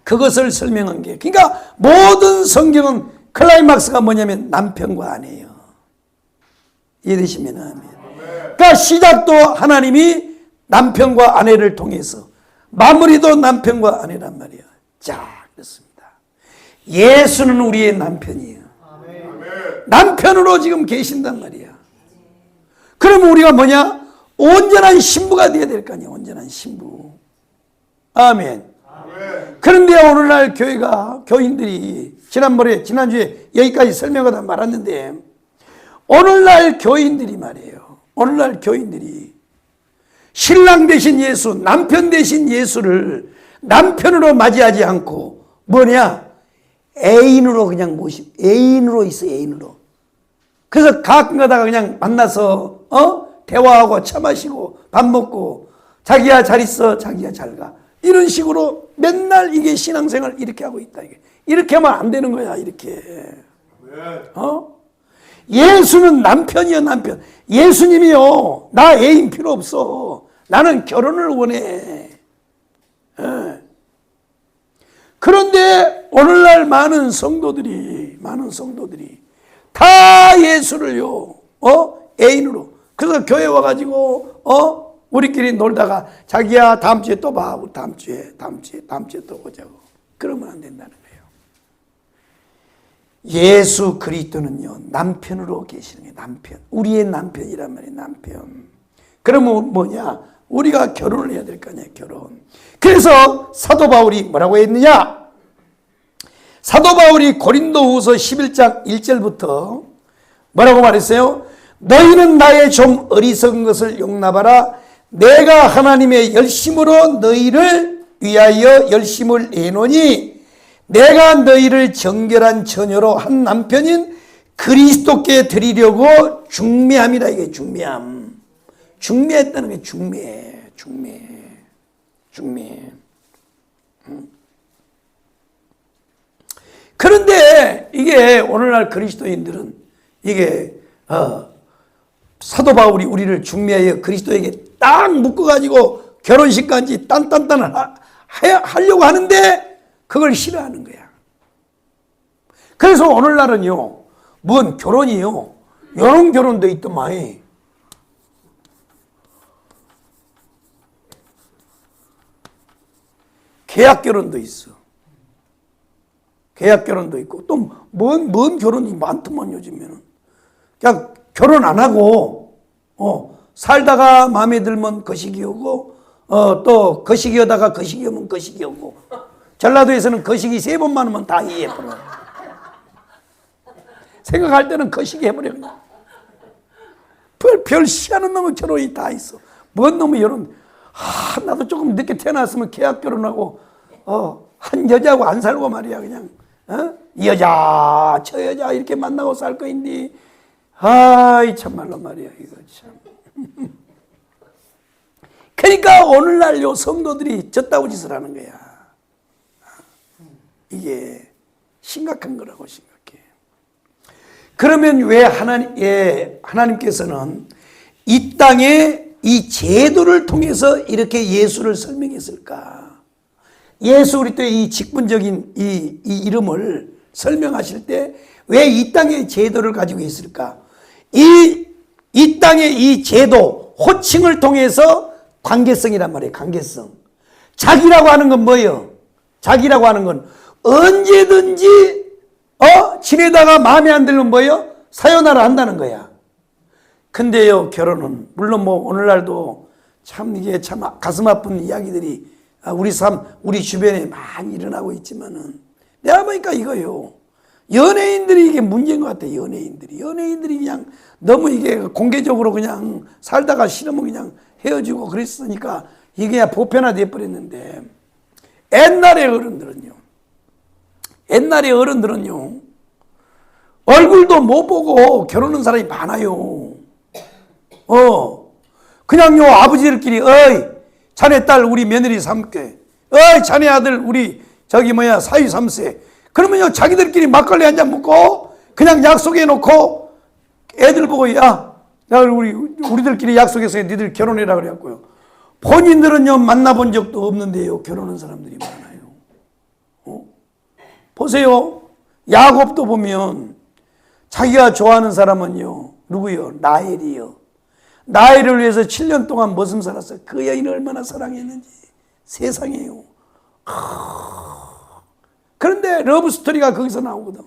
그것을 설명한 게, 그러니까 모든 성경은 클라이막스가 뭐냐면 남편과 아내예요. 이해되시면 아멘. 그러니까 시작도 하나님이 남편과 아내를 통해서, 마무리도 남편과 아내란 말이에요. 자, 그렇습니다. 예수는 우리의 남편이에요. 남편으로 지금 계신단 말이야. 그러면 우리가 뭐냐? 온전한 신부가 되어야 될 거 아니야. 온전한 신부. 아멘. 그런데 오늘날 교인들이 지난주에 여기까지 설명하다 말았는데, 오늘날 교인들이 말이에요. 오늘날 교인들이 신랑 대신 예수, 남편 대신 예수를 남편으로 맞이하지 않고 뭐냐? 애인으로 그냥 애인으로 있어, 애인으로. 그래서 가끔 가다가 그냥 만나서 대화하고 차 마시고 밥 먹고 자기야 잘 있어, 자기야 잘 가. 이런 식으로 맨날 이게 신앙생활 이렇게 하고 있다. 이렇게 하면 안 되는 거야, 이렇게. 예수는 남편이요, 남편. 예수님이요, 나 애인 필요 없어. 나는 결혼을 원해. 그런데 오늘날 많은 성도들이 다 예수를요, 애인으로. 그래서 교회 와가지고, 우리끼리 놀다가 자기야 다음 주에 또 봐. 다음 주에 또 보자고. 그러면 안 된다는 거예요. 예수 그리스도는요, 남편으로 계시는 거예요. 남편. 우리의 남편이란 말이에요. 남편. 그러면 뭐냐? 우리가 결혼을 해야 될 거 아니에요. 결혼. 그래서 사도 바울이 뭐라고 했느냐? 사도 바울이 고린도후서 11장 1절부터 뭐라고 말했어요? 너희는 나의 좀 어리석은 것을 용납하라. 내가 하나님의 열심으로 너희를 위하여 열심을 내노니 내가 너희를 정결한 처녀로 한 남편인 그리스도께 드리려고 중매함이다. 이게 중매함. 중매했다는 게 중매. 그런데 이게 오늘날 그리스도인들은 이게 사도 바울이 우리를 중매하여 그리스도에게 딱 묶어가지고 결혼식까지 딴딴딴 하려고 하는데 그걸 싫어하는 거야. 그래서 오늘날은요, 뭔 결혼이요, 이런 결혼도 있더만. 계약 결혼도 있어. 계약 결혼도 있고 또 뭔 결혼이 많더만 요즘에는. 그냥 결혼 안 하고 살다가 마음에 들면 거시기하고 또 거시기하다가 거시기하면 거시기하고, 전라도에서는 거시기 3번만 하면 다 이해해버려. 생각할 때는 거시기 해버려. 별 희한한 놈의 결혼이 다 있어. 뭔 놈의 결혼. 나도 조금 늦게 태어났으면 계약 결혼하고 한 여자하고 안 살고 말이야. 그냥 이 여자 저 여자 이렇게 만나고 살 거인데, 아이 참말로 말이야 이거 참. 그러니까 오늘날 요 성도들이 저따구 짓을 하는 거야. 이게 심각한 거라고 생각해. 그러면 왜 하나님께서는 이 땅에 이 제도를 통해서 이렇게 예수를 설명했을까? 예수 그리스도의 이 직분적인 이 이름을 설명하실 때 왜 이 땅의 제도를 가지고 있을까? 이 땅의 이 제도, 호칭을 통해서 관계성이란 말이에요. 관계성. 자기라고 하는 건 뭐예요? 자기라고 하는 건 언제든지 지내다가 마음에 안 들면 뭐예요? 사요나라 한다는 거야. 근데요, 결혼은 물론 뭐 오늘날도 참 이게 참 가슴 아픈 이야기들이 우리 주변에 많이 일어나고 있지만은, 내가 보니까 이거요, 연예인들이 이게 문제인 것 같아. 연예인들이 그냥 너무 이게 공개적으로 그냥 살다가 싫으면 그냥 헤어지고 그랬으니까 이게 보편화돼 버렸는데, 옛날의 어른들은요 얼굴도 못 보고 결혼한 사람이 많아요. 그냥요 아버지들끼리 자네 딸 우리 며느리 삼게, 자네 아들 우리 사위 삼세, 그러면요 자기들끼리 막걸리 한 잔 먹고 그냥 약속해 놓고 애들 보고 우리들끼리 약속해서 니들 결혼해라 그래갖고요, 본인들은요 만나본 적도 없는데요 결혼한 사람들이 많아요. 보세요, 야곱도 보면 자기가 좋아하는 사람은요 누구요? 라헬이요. 라헬을 위해서 7년 동안 머슴 살았어요. 그 여인을 얼마나 사랑했는지 세상에요. 그런데 러브스토리가 거기서 나오거든.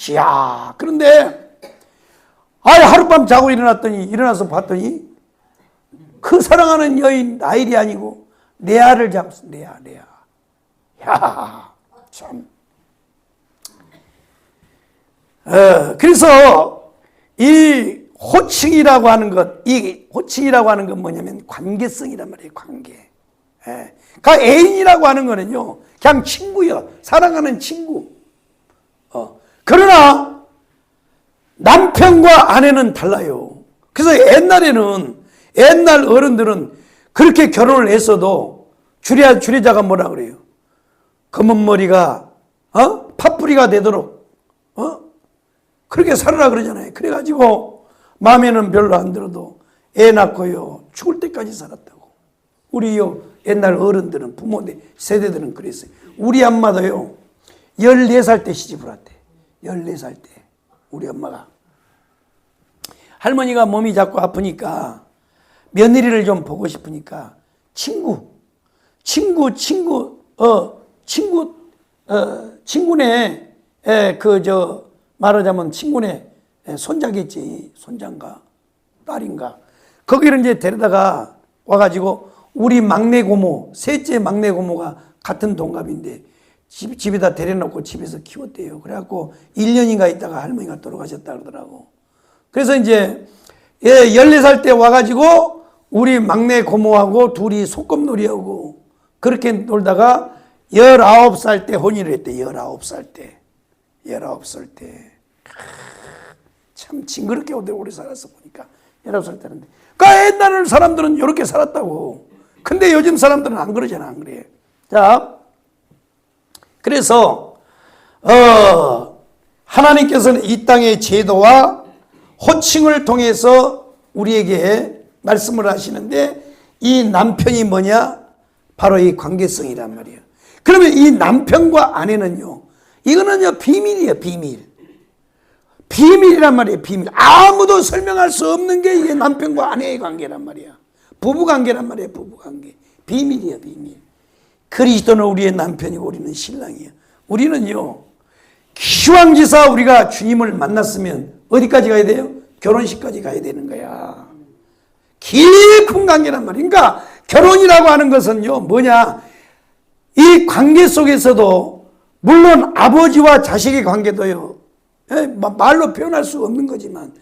이야, 그런데 하룻밤 자고 일어나서 봤더니 그 사랑하는 여인 라헬이 아니고 레아를 잡았어. 레아. 야, 참. 그래서 이 호칭이라고 하는 건 뭐냐면 관계성이란 말이에요. 관계. 그러니까 애인이라고 하는 거는요 그냥 친구야. 사랑하는 친구. 그러나 남편과 아내는 달라요. 그래서 옛날 어른들은 그렇게 결혼을 했어도 주례자가 뭐라 그래요? 검은 머리가 팥뿌리가 되도록 그렇게 살아라 그러잖아요. 그래가지고 마음에는 별로 안 들어도 애 낳고요 죽을 때까지 살았다고. 우리요 옛날 어른들은, 부모 세대들은 그랬어요. 우리 엄마도요 14살 때 시집을 왔대. 14살 때 우리 엄마가. 할머니가 몸이 자꾸 아프니까 며느리를 좀 보고 싶으니까 친구네 말하자면 친구네 손자겠지. 손자인가 딸인가. 거기를 이제 데려다가 와가지고 우리 막내 고모, 셋째 막내 고모가 같은 동갑인데 집에다 데려놓고 집에서 키웠대요. 그래갖고 1년인가 있다가 할머니가 돌아가셨다 그러더라고. 그래서 이제 14살 때 와가지고 우리 막내 고모하고 둘이 소꿉놀이하고 그렇게 놀다가 19살 때 혼인을 했대. 19살 때. 19살 때. 참 징그럽게 오래 살았어 보니까. 19살 때는데. 그러니까 옛날 사람들은 이렇게 살았다고. 근데 요즘 사람들은 안 그러잖아. 안 그래. 자, 그래서 하나님께서는 이 땅의 제도와 호칭을 통해서 우리에게 말씀을 하시는데, 이 남편이 뭐냐? 바로 이 관계성이란 말이에요. 그러면 이 남편과 아내는요, 이거는요 비밀이에요. 비밀이란 말이에요. 비밀. 아무도 설명할 수 없는 게 이게 남편과 아내의 관계란 말이야. 부부관계란 말이에요. 부부관계. 비밀이에요. 비밀. 그리스도는 우리의 남편이고 우리는 신랑이에요. 우리는요, 기왕지사 우리가 주님을 만났으면 어디까지 가야 돼요? 결혼식까지 가야 되는 거야. 깊은 관계란 말이에요. 그러니까 결혼이라고 하는 것은요, 뭐냐? 이 관계 속에서도 물론 아버지와 자식의 관계도요, 말로 표현할 수 없는 거지만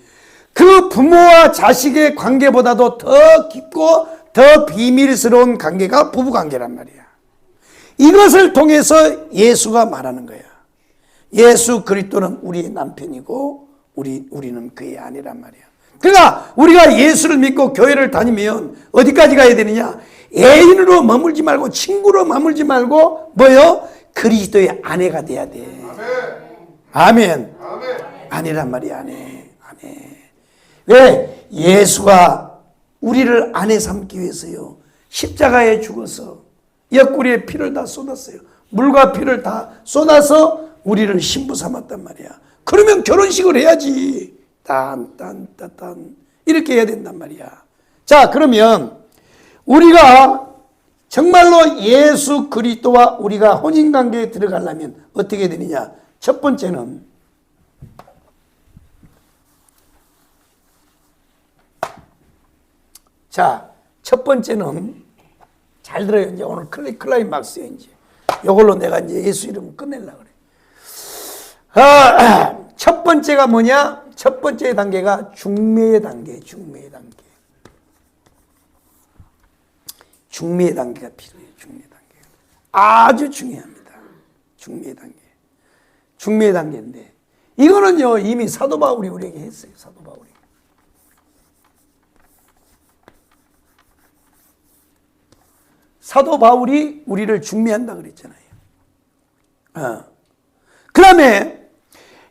그 부모와 자식의 관계보다도 더 깊고 더 비밀스러운 관계가 부부관계란 말이야. 이것을 통해서 예수가 말하는 거야. 예수 그리스도는 우리의 남편이고 우리는 그의 아내란 말이야. 그러니까 우리가 예수를 믿고 교회를 다니면 어디까지 가야 되느냐? 애인으로 머물지 말고, 친구로 머물지 말고 뭐요? 그리스도의 아내가 돼야 돼. 아멘. 아내란 말이야. 아내. 왜? 예수가 우리를 아내 삼기 위해서요, 십자가에 죽어서 옆구리에 피를 다 쏟았어요. 물과 피를 다 쏟아서 우리를 신부 삼았단 말이야. 그러면 결혼식을 해야지. 딴 이렇게 해야 된단 말이야. 자, 그러면 우리가 정말로 예수 그리스도와 우리가 혼인관계에 들어가려면 어떻게 되느냐? 첫 번째는 잘 들어요. 이제 오늘 클라이막스예요. 이제 이걸로 내가 이제 예수 이름 끝내려고 그래. 첫 번째가 뭐냐? 첫 번째 단계가 중매의 단계. 중매의 단계가 필요해요. 중매의 단계. 아주 중요합니다. 중매의 단계인데, 이거는요, 이미 사도 바울이 우리에게 했어요. 사도 바울이. 사도 바울이 우리를 중매한다 그랬잖아요. 그 다음에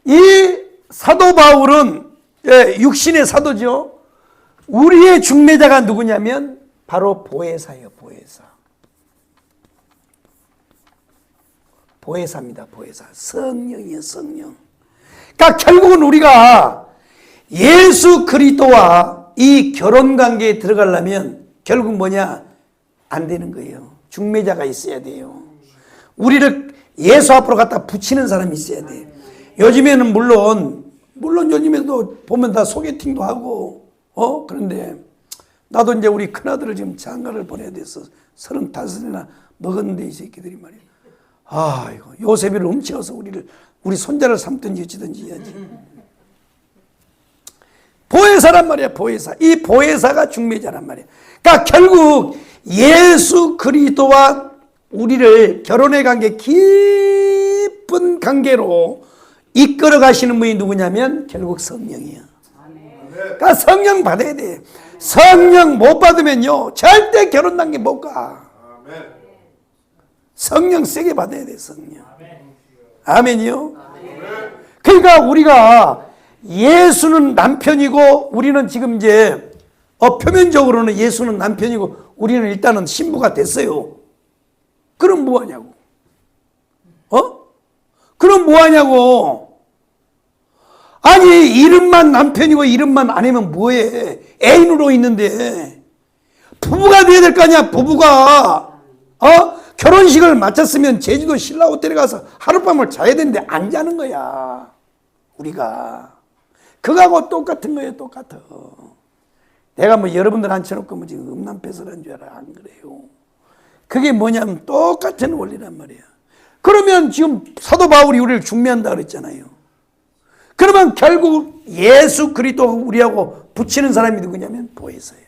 이 사도 바울은 육신의 사도죠. 우리의 중매자가 누구냐면 바로 보혜사예요. 보혜사입니다. 보혜사. 성령이에요. 성령. 그러니까 결국은 우리가 예수 그리스도와 이 결혼관계에 들어가려면 결국 뭐냐? 안 되는 거예요. 중매자가 있어야 돼요. 우리를 예수 앞으로 갖다 붙이는 사람이 있어야 돼. 요즘에는 물론 요즘에도 보면 다 소개팅도 하고, 그런데 나도 이제 우리 큰아들을 지금 장가를 보내야 돼서 35이나 먹었는데 이 새끼들이 말이야. 이거 요셉이를 훔쳐서 우리 손자를 삼든지 어찌든지 해야지. 보혜사란 말이야. 보혜사. 이 보혜사가 중매자란 말이야. 그러니까 결국 예수 그리스도와 우리를 결혼의 관계, 깊은 관계로 이끌어 가시는 분이 누구냐면 결국 성령이야. 그러니까 성령 받아야 돼. 성령 못 받으면요, 절대 결혼 단계 못 가. 성령 세게 받아야 돼. 성령. 아멘이요. 그러니까 우리가 예수는 남편이고 우리는 지금 이제 표면적으로는 예수는 남편이고 우리는 일단은 신부가 됐어요. 그럼 뭐하냐고. 그럼 뭐하냐고. 아니, 이름만 남편이고 이름만 아니면 뭐해. 애인으로 있는데 부부가 돼야 될 거 아니야. 부부가 결혼식을 마쳤으면 제주도 신라 호텔에 가서 하룻밤을 자야 되는데 안 자는 거야. 우리가 그거하고 똑같은 거예요. 똑같아. 내가 뭐 여러분들 앉혀놓고 뭐 지금 음란패설한 줄 알아. 안 그래요. 그게 뭐냐면 똑같은 원리란 말이야. 그러면 지금 사도 바울이 우리를 중매한다 그랬잖아요. 그러면 결국 예수 그리스도 우리하고 붙이는 사람이 누구냐면 보혜사예요.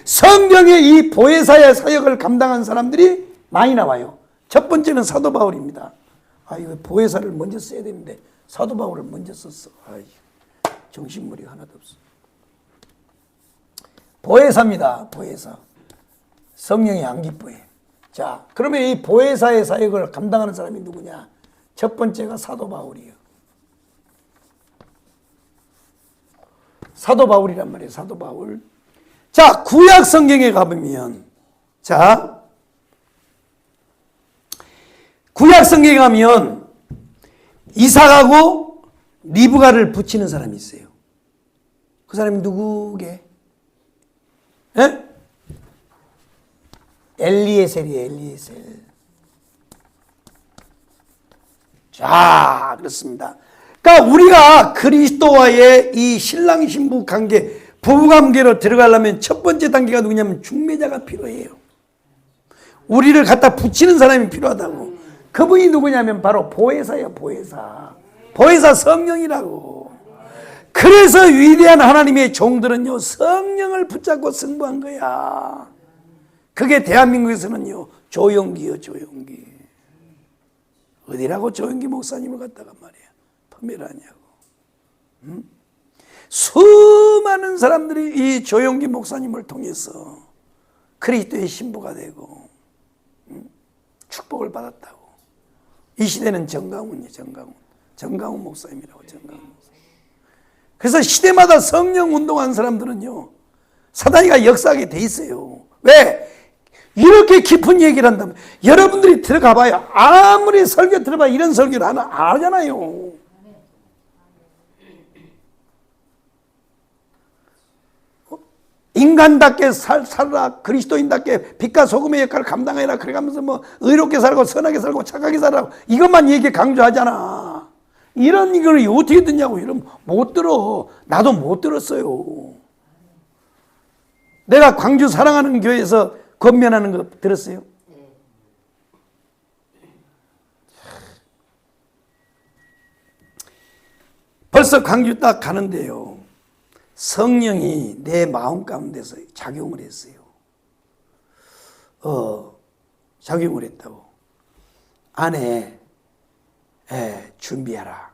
성경의 이 보혜사의 사역을 감당한 사람들이 많이 나와요. 첫 번째는 사도 바울입니다. 이거 보혜사를 먼저 써야 되는데 사도 바울을 먼저 썼어. 정신머리 하나도 없어. 보혜사입니다. 보혜사. 성령이 안 기뻐해. 자, 그러면 이 보혜사의 사역을 감당하는 사람이 누구냐? 첫 번째가 사도 바울이에요. 사도 바울이란 말이에요. 사도 바울. 자, 구약 성경에 가보면, 자, 구약 성경에 가면 이삭하고 리브가를 붙이는 사람이 있어요. 그 사람이 누구게? 예? 엘리에셀이에요. 엘리에셀. 자, 그렇습니다. 그러니까 우리가 그리스도와의 이 신랑 신부 관계, 부부 관계로 들어가려면 첫 번째 단계가 누구냐면 중매자가 필요해요. 우리를 갖다 붙이는 사람이 필요하다고. 그분이 누구냐면 바로 보혜사예요. 보혜사. 보혜사 성령이라고. 그래서 위대한 하나님의 종들은요, 성령을 붙잡고 승부한 거야. 그게 대한민국에서는요, 조용기요, 조용기. 어디라고 조용기 목사님을 갖다가 말이야 판매하냐고. 응? 수많은 사람들이 이 조용기 목사님을 통해서 그리스도의 신부가 되고, 응? 축복을 받았다고. 이 시대는 정강훈이에요. 정강훈 목사님이라고. 정강훈 목사님. 그래서 시대마다 성령 운동한 사람들은요, 사단이가 역사하게 돼 있어요. 왜? 이렇게 깊은 얘기를 한다면 여러분들이 들어가 봐요. 아무리 설교 들어봐야 이런 설교를 안 하잖아요. 인간답게 살라, 그리스도인답게 빛과 소금의 역할을 감당해라. 그래가면서 뭐 의롭게 살고 선하게 살고 착하게 살라고 이것만 얘기 강조하잖아. 이런 이걸 어떻게 듣냐고. 이러면 못 들어. 나도 못 들었어요. 내가 광주 사랑하는 교회에서 건면하는 거 들었어요? 벌써 광주 딱 가는데요, 성령이 내 마음 가운데서 작용을 했어요. 작용을 했다고. 아내, 준비하라.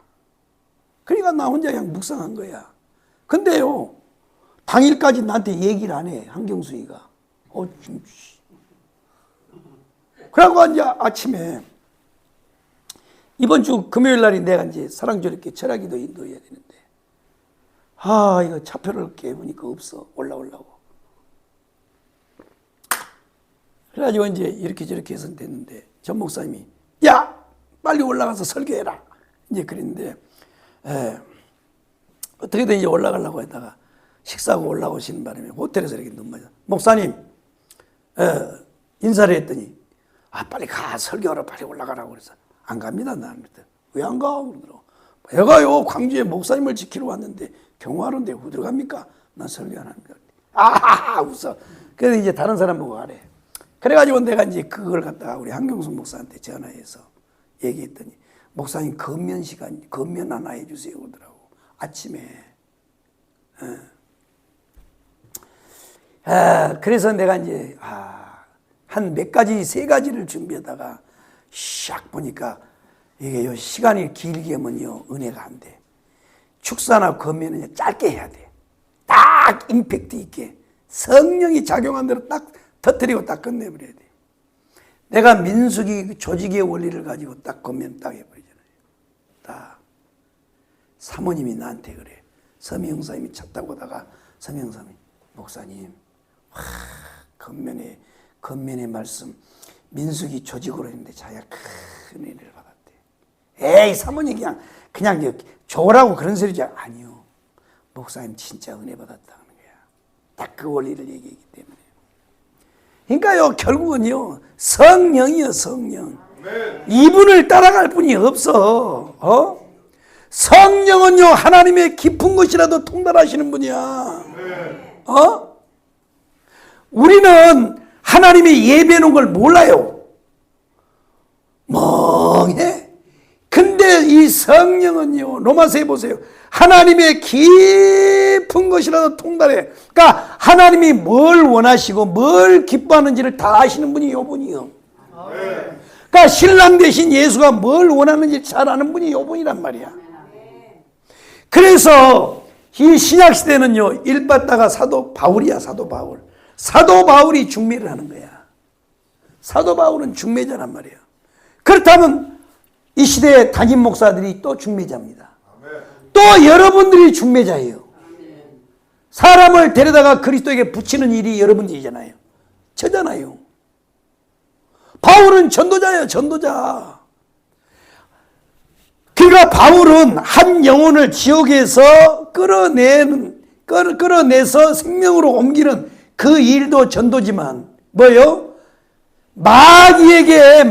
그러니까 나 혼자 그냥 묵상한 거야. 근데요, 당일까지 나한테 얘기를 안 해, 한경수이가. 그래갖고 이제 아침에 이번 주 금요일 날이 내가 이제 사랑조립교 철학기도 인도해야 되는데, 이거 차표를 깨보니까 없어. 올라오려고. 그래가지고 이제 이렇게 저렇게 해서 됐는데, 전 목사님이, 야! 빨리 올라가서 설교해라. 이제 그랬는데, 어떻게든 이제 올라가려고 했다가 식사하고 올라오시는 바람에 호텔에서 이렇게 눈 맞아. 목사님, 인사를 했더니, 빨리 가. 설교하러 빨리 올라가라고 그래서, 안 갑니다. 나는. 왜 안 가? 그러더라고. 내가요, 광주에 목사님을 지키러 왔는데, 경호하는데 어디로 들어갑니까? 난 설교 안 합니다. 웃어. 그래서 이제 다른 사람 보고 가래. 그래가지고 내가 이제 그걸 갖다가 우리 한경수 목사한테 전화해서 얘기했더니, 목사님 건면 하나 해주세요. 그러더라고. 아침에. 그래서 내가 이제, 한 몇 가지, 세 가지를 준비하다가, 샥 보니까, 이게 시간이 길게 하면요, 은혜가 안 돼. 축사나 건면은 짧게 해야 돼. 딱 임팩트 있게. 성령이 작용한 대로 딱 터뜨리고 딱 끝내버려야 돼. 내가 민수기 조직의 원리를 가지고 딱 건면 딱 해버리잖아요. 딱. 사모님이 나한테 그래. 서미 형사님이 차 타고 오다가 서미 형사님이, 목사님, 건면의 말씀, 민수기 조직으로 했는데 자기가 큰 은혜를 받았대. 에이, 사모님 그냥 좋으라고 그런 소리지. 아니요. 목사님 진짜 은혜 받았다는 거야. 딱 그 원리를 얘기하기 때문에. 그러니까요, 결국은요, 성령이요, 성령. 이분을 따라갈 분이 없어. 성령은요, 하나님의 깊은 것이라도 통달하시는 분이야. 우리는 하나님의 예배하는 걸 몰라요. 멍해. 근데 이 성령은요, 로마서에 보세요. 하나님의 깊은 것이라도 통달해. 그러니까 하나님이 뭘 원하시고 뭘 기뻐하는지를 다 아시는 분이 요 분이요. 그러니까 신랑 대신 예수가 뭘 원하는지 잘 아는 분이 요분이란 말이야. 그래서 이 신약시대는요, 일받다가 사도 바울이야, 사도 바울. 사도 바울이 중매를 하는 거야. 사도 바울은 중매자란 말이야. 그렇다면 이 시대의 담임 목사들이 또 중매자입니다. 또 여러분들이 중매자예요. 사람을 데려다가 그리스도에게 붙이는 일이 여러분들이잖아요. 저잖아요. 바울은 전도자예요, 전도자. 그러니까 바울은 한 영혼을 지옥에서 끌어내서 생명으로 옮기는 그 일도 전도지만, 뭐요? 마귀에게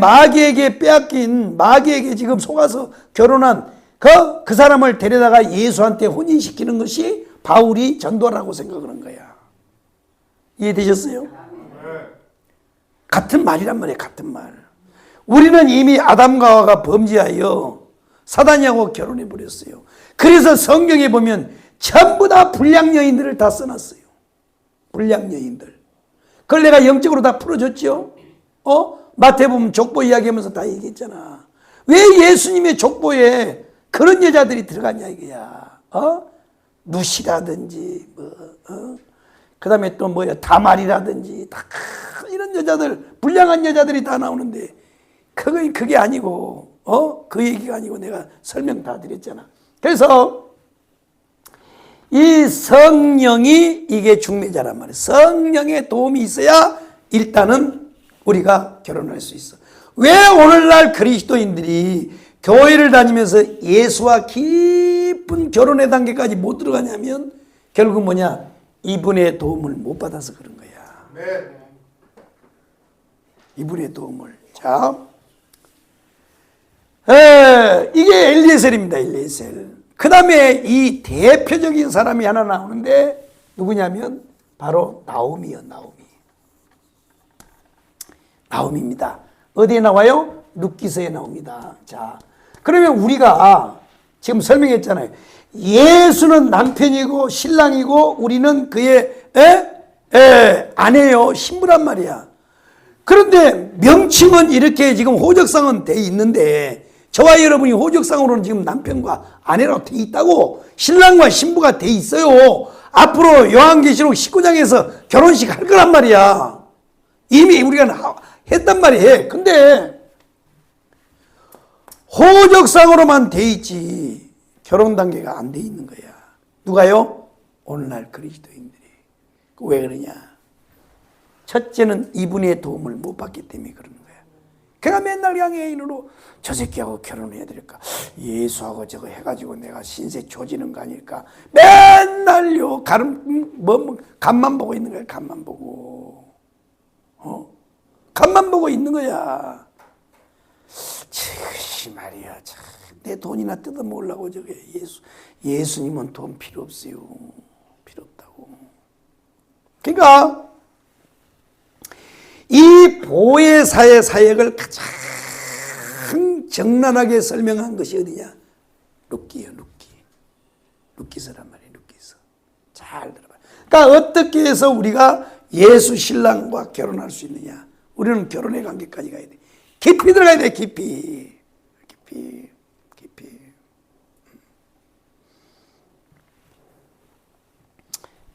빼앗긴, 마귀에게 지금 속아서 결혼한 그 사람을 데려다가 예수한테 혼인시키는 것이 바울이 전도라고 생각하는 거야. 이해되셨어요? 같은 말이란 말이에요, 같은 말. 우리는 이미 아담과 하와가 범죄하여 사단이하고 결혼해 버렸어요. 그래서 성경에 보면 전부 다 불량 여인들을 다 써놨어요. 불량 여인들. 그걸 내가 영적으로 다 풀어줬죠. 마태복음 족보 이야기하면서 다 얘기했잖아. 왜 예수님의 족보에 그런 여자들이 들어갔냐 이거야. 누시라든지 그 다음에 또 뭐야, 다말이라든지 다 이런 여자들, 불량한 여자들이 다 나오는데 그게 아니고, 그 얘기가 아니고 내가 설명 다 드렸잖아. 그래서 이 성령이 이게 중매자란 말이에요. 성령의 도움이 있어야 일단은 우리가 결혼할 수 있어. 왜 오늘날 그리스도인들이 교회를 다니면서 예수와 깊은 결혼의 단계까지 못 들어가냐면 결국 뭐냐? 이분의 도움을 못 받아서 그런 거야. 이분의 도움을. 자, 이게 엘리에셀입니다. 엘리에셀. 그 다음에 이 대표적인 사람이 하나 나오는데 누구냐면 바로 나오미요. 나오미입니다. 어디에 나와요? 룻기서에 나옵니다. 자, 그러면 우리가 지금 설명했잖아요. 예수는 남편이고 신랑이고 우리는 그의 아내요, 신부란 말이야. 그런데 명칭은 이렇게 지금 호적상은 돼 있는데 저와 여러분이 호적상으로는 지금 남편과 아내라고 돼 있다고, 신랑과 신부가 돼 있어요. 앞으로 요한계시록 19장에서 결혼식 할 거란 말이야. 이미 우리가 했단 말이에요. 근데 호적상으로만 돼 있지 결혼 단계가 안 돼 있는 거야. 누가요? 오늘날 그리스도인들이. 왜 그러냐? 첫째는 이분의 도움을 못 받기 때문에 그러는 거야. 걔가 맨날 양해인으로 저 새끼하고 결혼해야 될까? 예수하고 저거 해가지고 내가 신세 조지는 거 아닐까? 맨날요 간만 보고 있는 거야. 간만 보고. 간만 보고 있는 거야. 참 말이야. 참 내 돈이나 뜯어 먹으려고 저게 예수님은 돈 필요 없어요. 필요 없다고. 그러니까 이 보혜사의 사역을 가장 적나라하게 설명한 것이 어디냐? 룻기예요. 룻기서란 말이에요. 룻기서. 잘 들어봐요. 그러니까 어떻게 해서 우리가 예수 신랑과 결혼할 수 있느냐? 우리는 결혼의 관계까지 가야 돼. 깊이 들어가야 돼. 깊이.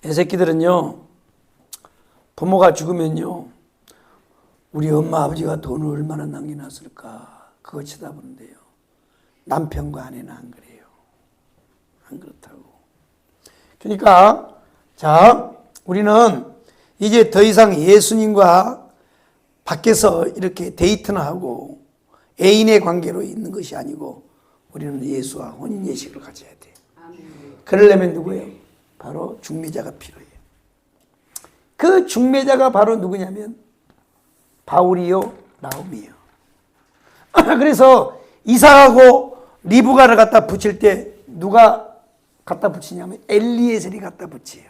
이 새끼들은요, 부모가 죽으면요, 우리 엄마 아버지가 돈을 얼마나 남겨놨을까 그거 쳐다보는데요. 남편과 아내는 안 그래요. 안 그렇다고. 그러니까 자, 우리는 이제 더 이상 예수님과 밖에서 이렇게 데이트나 하고 애인의 관계로 있는 것이 아니고 우리는 예수와 혼인 예식을 가져야 돼. 그러려면 누구예요? 바로 중매자가 필요해요. 그 중매자가 바로 누구냐면 바울이요, 나오미요. 그래서 이삭하고 리브가를 갖다 붙일 때 누가 갖다 붙이냐면 엘리에셀이 갖다 붙여요.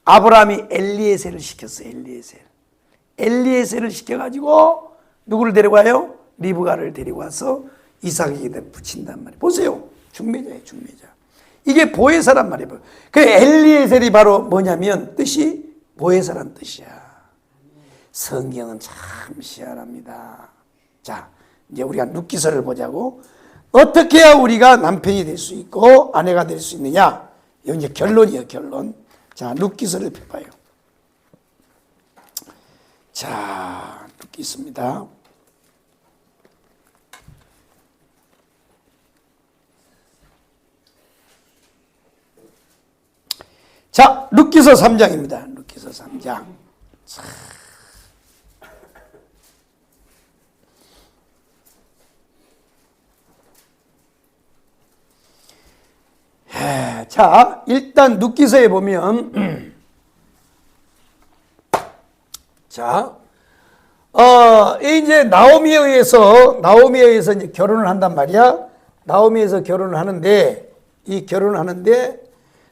아브라함이 엘리에셀을 시켰어요. 엘리에셀을 시켜가지고 누구를 데려가요? 리브가를 데리고 와서 이삭에게 붙인단 말이에요. 보세요. 중매자예요, 중매자. 이게 보혜사란 말이에요. 그 엘리에셀이 바로 뭐냐면 뜻이 보혜사란 뜻이야. 성경은 참 희한합니다. 자, 이제 우리가 룻기서를 보자고. 어떻게 해야 우리가 남편이 될 수 있고 아내가 될 수 있느냐? 이건 이제 결론이에요, 결론. 자, 룻기서를 펴봐요. 자, 룻기서입니다. 자, 룻기서 3장입니다. 룻기서 3장. 자, 일단 룻기서에 보면 자, 이제 나오미에 의해서 이제 결혼을 한단 말이야. 나오미에서 결혼을 하는데, 이 결혼을 하는데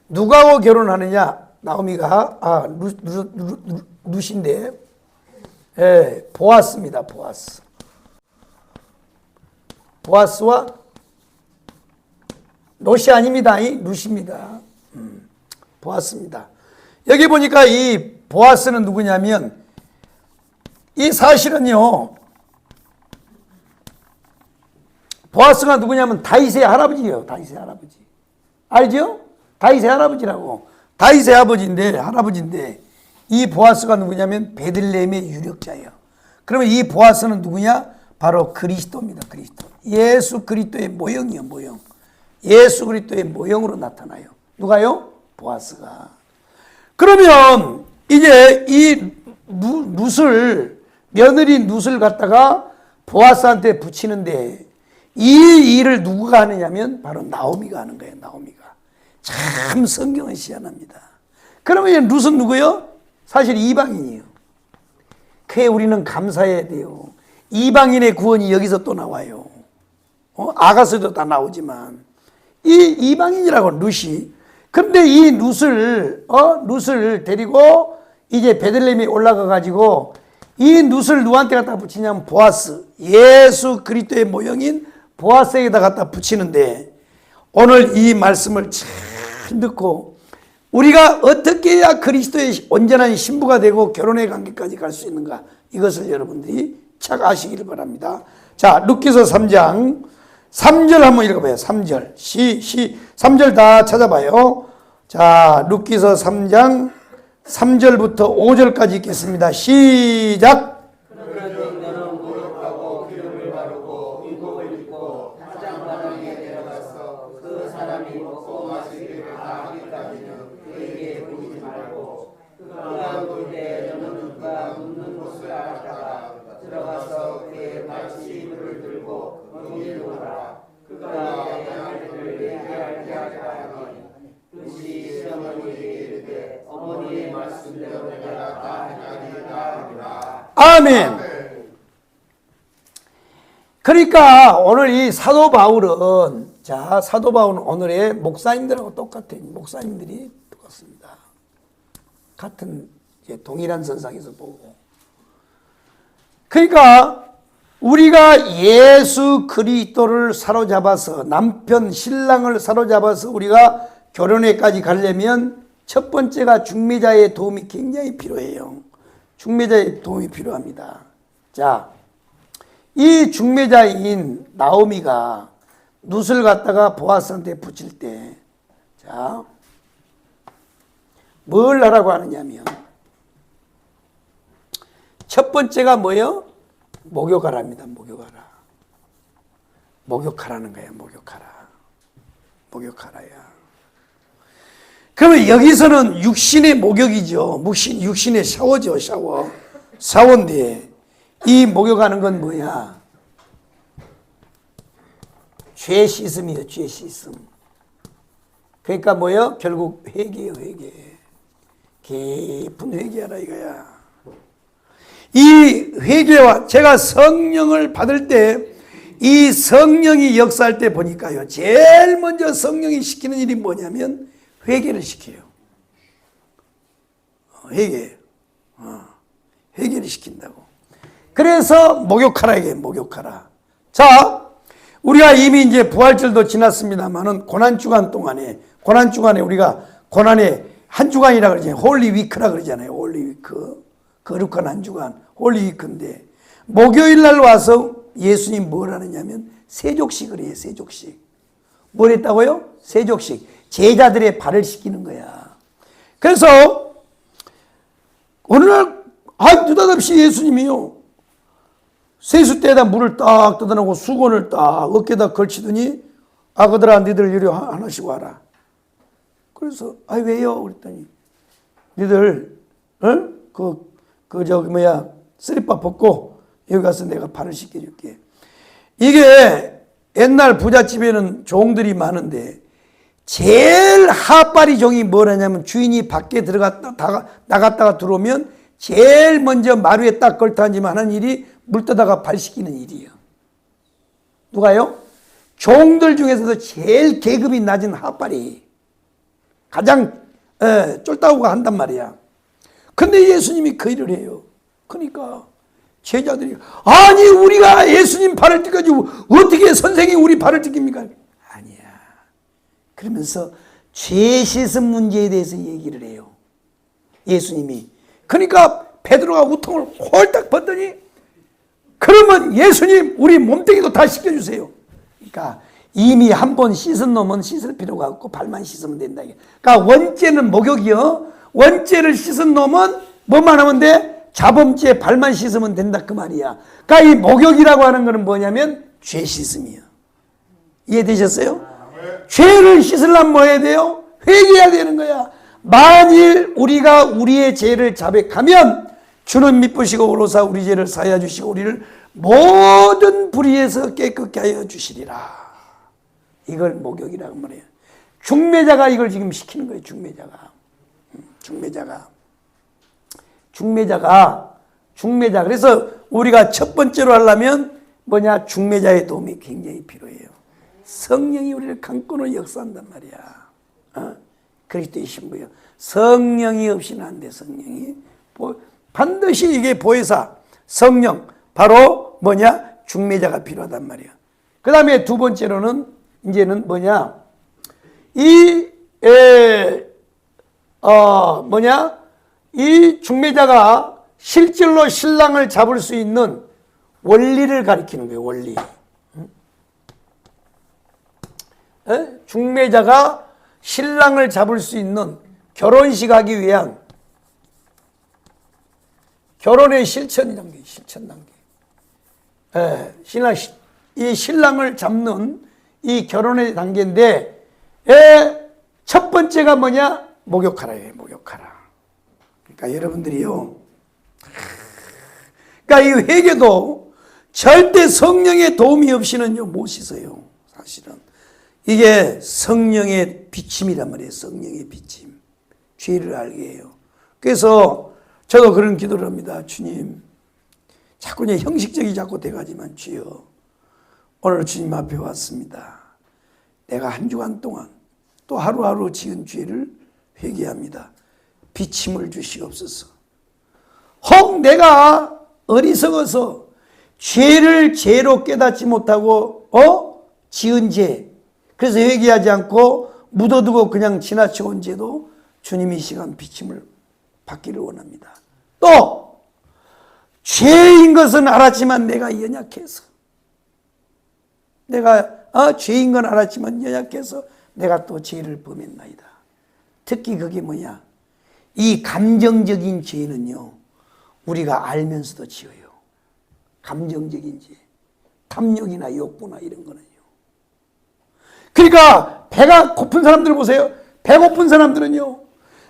누가하고 결혼하느냐? 나오미가 룻인데, 보아스입니다. 보아스. 보아스와 롯이 아닙니다. 이 룻입니다. 보아스입니다. 여기 보니까 이 보아스는 누구냐면, 이 사실은요, 보아스가 누구냐면 다윗의 할아버지예요. 다윗의 할아버지. 알죠? 다윗의 할아버지라고. 다윗의 할아버지인데 이 보아스가 누구냐면 베들레헴의 유력자예요. 그러면 이 보아스는 누구냐? 바로 그리스도입니다. 그리스도. 예수 그리스도의 모형이요, 모형. 예수 그리스도의 모형으로 나타나요. 누가요? 보아스가. 그러면 이제 이 며느리 룻을 갖다가 보아스한테 붙이는데, 이 일을 누구가 하느냐면 바로 나오미가 하는 거예요. 나오미가. 참 성경은 희한합니다. 그러면 이제 룻은 누구요? 사실 이방인이에요. 그에 우리는 감사해야 돼요. 이방인의 구원이 여기서 또 나와요. 아가서도 다 나오지만 이 이방인이라고 룻이. 그런데 이 룻을 데리고 이제 베들레헴에 올라가 가지고 이 룻을 누구한테 갖다 붙이냐면 보아스, 예수 그리스도의 모형인 보아스에다 갖다 붙이는데, 오늘 이 말씀을 잘 듣고 우리가 어떻게 해야 그리스도의 온전한 신부가 되고 결혼의 관계까지 갈 수 있는가, 이것을 여러분들이 착 아시기를 바랍니다. 자, 룻기서 3장 3절 한번 읽어봐요. 3절 3절 다 찾아봐요. 자, 룻기서 3장 3절부터 5절까지 읽겠습니다. 시작. 아멘. 그러니까 오늘 이 사도 바울은, 자, 사도 바울은 오늘의 목사님들하고 똑같아요. 목사님들이 똑같습니다. 같은 이제 동일한 선상에서 보고. 그러니까 우리가 예수 그리스도를 사로잡아서, 남편 신랑을 사로잡아서 우리가 결혼에까지 가려면 첫 번째가 중매자의 도움이 굉장히 필요해요. 중매자의 도움이 필요합니다. 자, 이 중매자인 나오미가 룻을 갖다가 보아스한테 붙일 때, 자, 뭘 하라고 하느냐면, 첫 번째가 뭐예요? 목욕하라입니다. 목욕하라. 목욕하라는 거예요. 목욕하라. 목욕하라야. 그러면 여기서는 육신의 목욕이죠. 육신의 샤워죠. 샤워인데 이 목욕하는 건 뭐야? 죄 씻음이에요. 죄 씻음. 그러니까 뭐예요? 결국 회개예요. 회개. 깊은 회개하라 이거야. 이 회개와, 제가 성령을 받을 때, 이 성령이 역사할 때 보니까요, 제일 먼저 성령이 시키는 일이 뭐냐면 회개를 시켜요. 회개를 시킨다고. 그래서 목욕하라 이게, 목욕하라. 자, 우리가 이미 이제 부활절도 지났습니다만은 고난주간 우리가 고난의 한 주간이라 그러잖아요. 홀리 위크라 그러잖아요. 홀리 위크. 거룩한 한 주간, 홀리 위크인데, 목요일 날 와서 예수님 뭘 하느냐면 세족식을 해요. 세족식. 뭘 했다고요? 세족식. 제자들의 발을 씻기는 거야. 그래서 어느 날 느닷없이 예수님이요 세숫대에다 물을 딱 뜯어내고 수건을 딱 어깨에다 걸치더니 아그들아 니들 이리 하나씩 와라. 그래서 왜요? 그랬더니 니들 쓰리빠 벗고 여기 가서 내가 발을 씻겨줄게. 이게 옛날 부잣집에는 종들이 많은데 제일 하빨이 종이 뭐라냐면 주인이 밖에 나갔다가 들어오면 제일 먼저 마루에 딱 걸터앉으면 하는 일이 물 떠다가 발 씻기는 일이에요. 누가요? 종들 중에서도 제일 계급이 낮은 하빨이 가장 쫄따구가 한단 말이야. 근데 예수님이 그 일을 해요. 그러니까 제자들이 아니 우리가 예수님 발을 뜯겨주고 어떻게 선생이 우리 발을 뜯깁니까? 아니야. 그러면서 죄 씻음 문제에 대해서 얘기를 해요. 예수님이. 그러니까 베드로가 우통을 홀딱 벗더니 그러면 예수님 우리 몸뚱이도 다 씻겨주세요. 그러니까 이미 한 번 씻은 놈은 씻을 필요가 없고 발만 씻으면 된다. 그러니까 원죄는 목욕이요. 원죄를 씻은 놈은 뭐만 하면 돼? 자범죄 발만 씻으면 된다 그 말이야. 그러니까 이 목욕이라고 하는 것은 뭐냐면 죄 씻음이야. 이해되셨어요? 죄를 씻으려면 뭐 해야 돼요? 회개해야 되는 거야. 만일 우리가 우리의 죄를 자백하면 주는 미쁘시고 오로사 우리 죄를 사하여 주시고 우리를 모든 불의에서 깨끗게 하여 주시리라. 이걸 목욕이라고 말해요. 중매자가 이걸 지금 시키는 거예요. 중매자. 그래서 우리가 첫 번째로 하려면 뭐냐? 중매자의 도움이 굉장히 필요해요. 성령이 우리를 강권으로 역사한단 말이야. 그리스도의 신부요. 성령이 없이는 안 돼. 성령이 반드시 이게 보혜사 성령 바로 뭐냐? 중매자가 필요하단 말이야. 그 다음에 두 번째로는 이제는 뭐냐? 이 중매자가 실질로 신랑을 잡을 수 있는 원리를 가리키는 거예요. 원리. 중매자가 신랑을 잡을 수 있는 결혼식 하기 위한 결혼의 실천 단계. 이 신랑을 잡는 이 결혼의 단계인데 첫 번째가 뭐냐? 목욕하라예요. 목욕하라. 그러니까 여러분들이요. 그러니까 이 회개도 절대 성령의 도움이 없이는요 못 씻어요. 사실은 이게 성령의 비침이란 말이에요. 성령의 비침. 죄를 알게 해요. 그래서 저도 그런 기도를 합니다. 주님, 자꾸 그냥 형식적이 자꾸 돼가지만 주여, 오늘 주님 앞에 왔습니다. 내가 한 주간 동안 또 하루하루 지은 죄를 회개합니다. 비침을 주시옵소서. 혹 내가 어리석어서 죄를 죄로 깨닫지 못하고 지은 죄, 그래서 회개하지 않고 묻어두고 그냥 지나쳐 온 죄도 주님 이 시간 비침을 받기를 원합니다. 또 죄인 것은 알았지만 내가 연약해서 죄인 건 알았지만 연약해서 내가 또 죄를 범했나이다. 특히 그게 뭐냐? 이 감정적인 죄는요 우리가 알면서도 지어요. 감정적인 죄, 탐욕이나 욕구나 이런 거는요. 그러니까 배가 고픈 사람들 보세요. 배고픈 사람들은요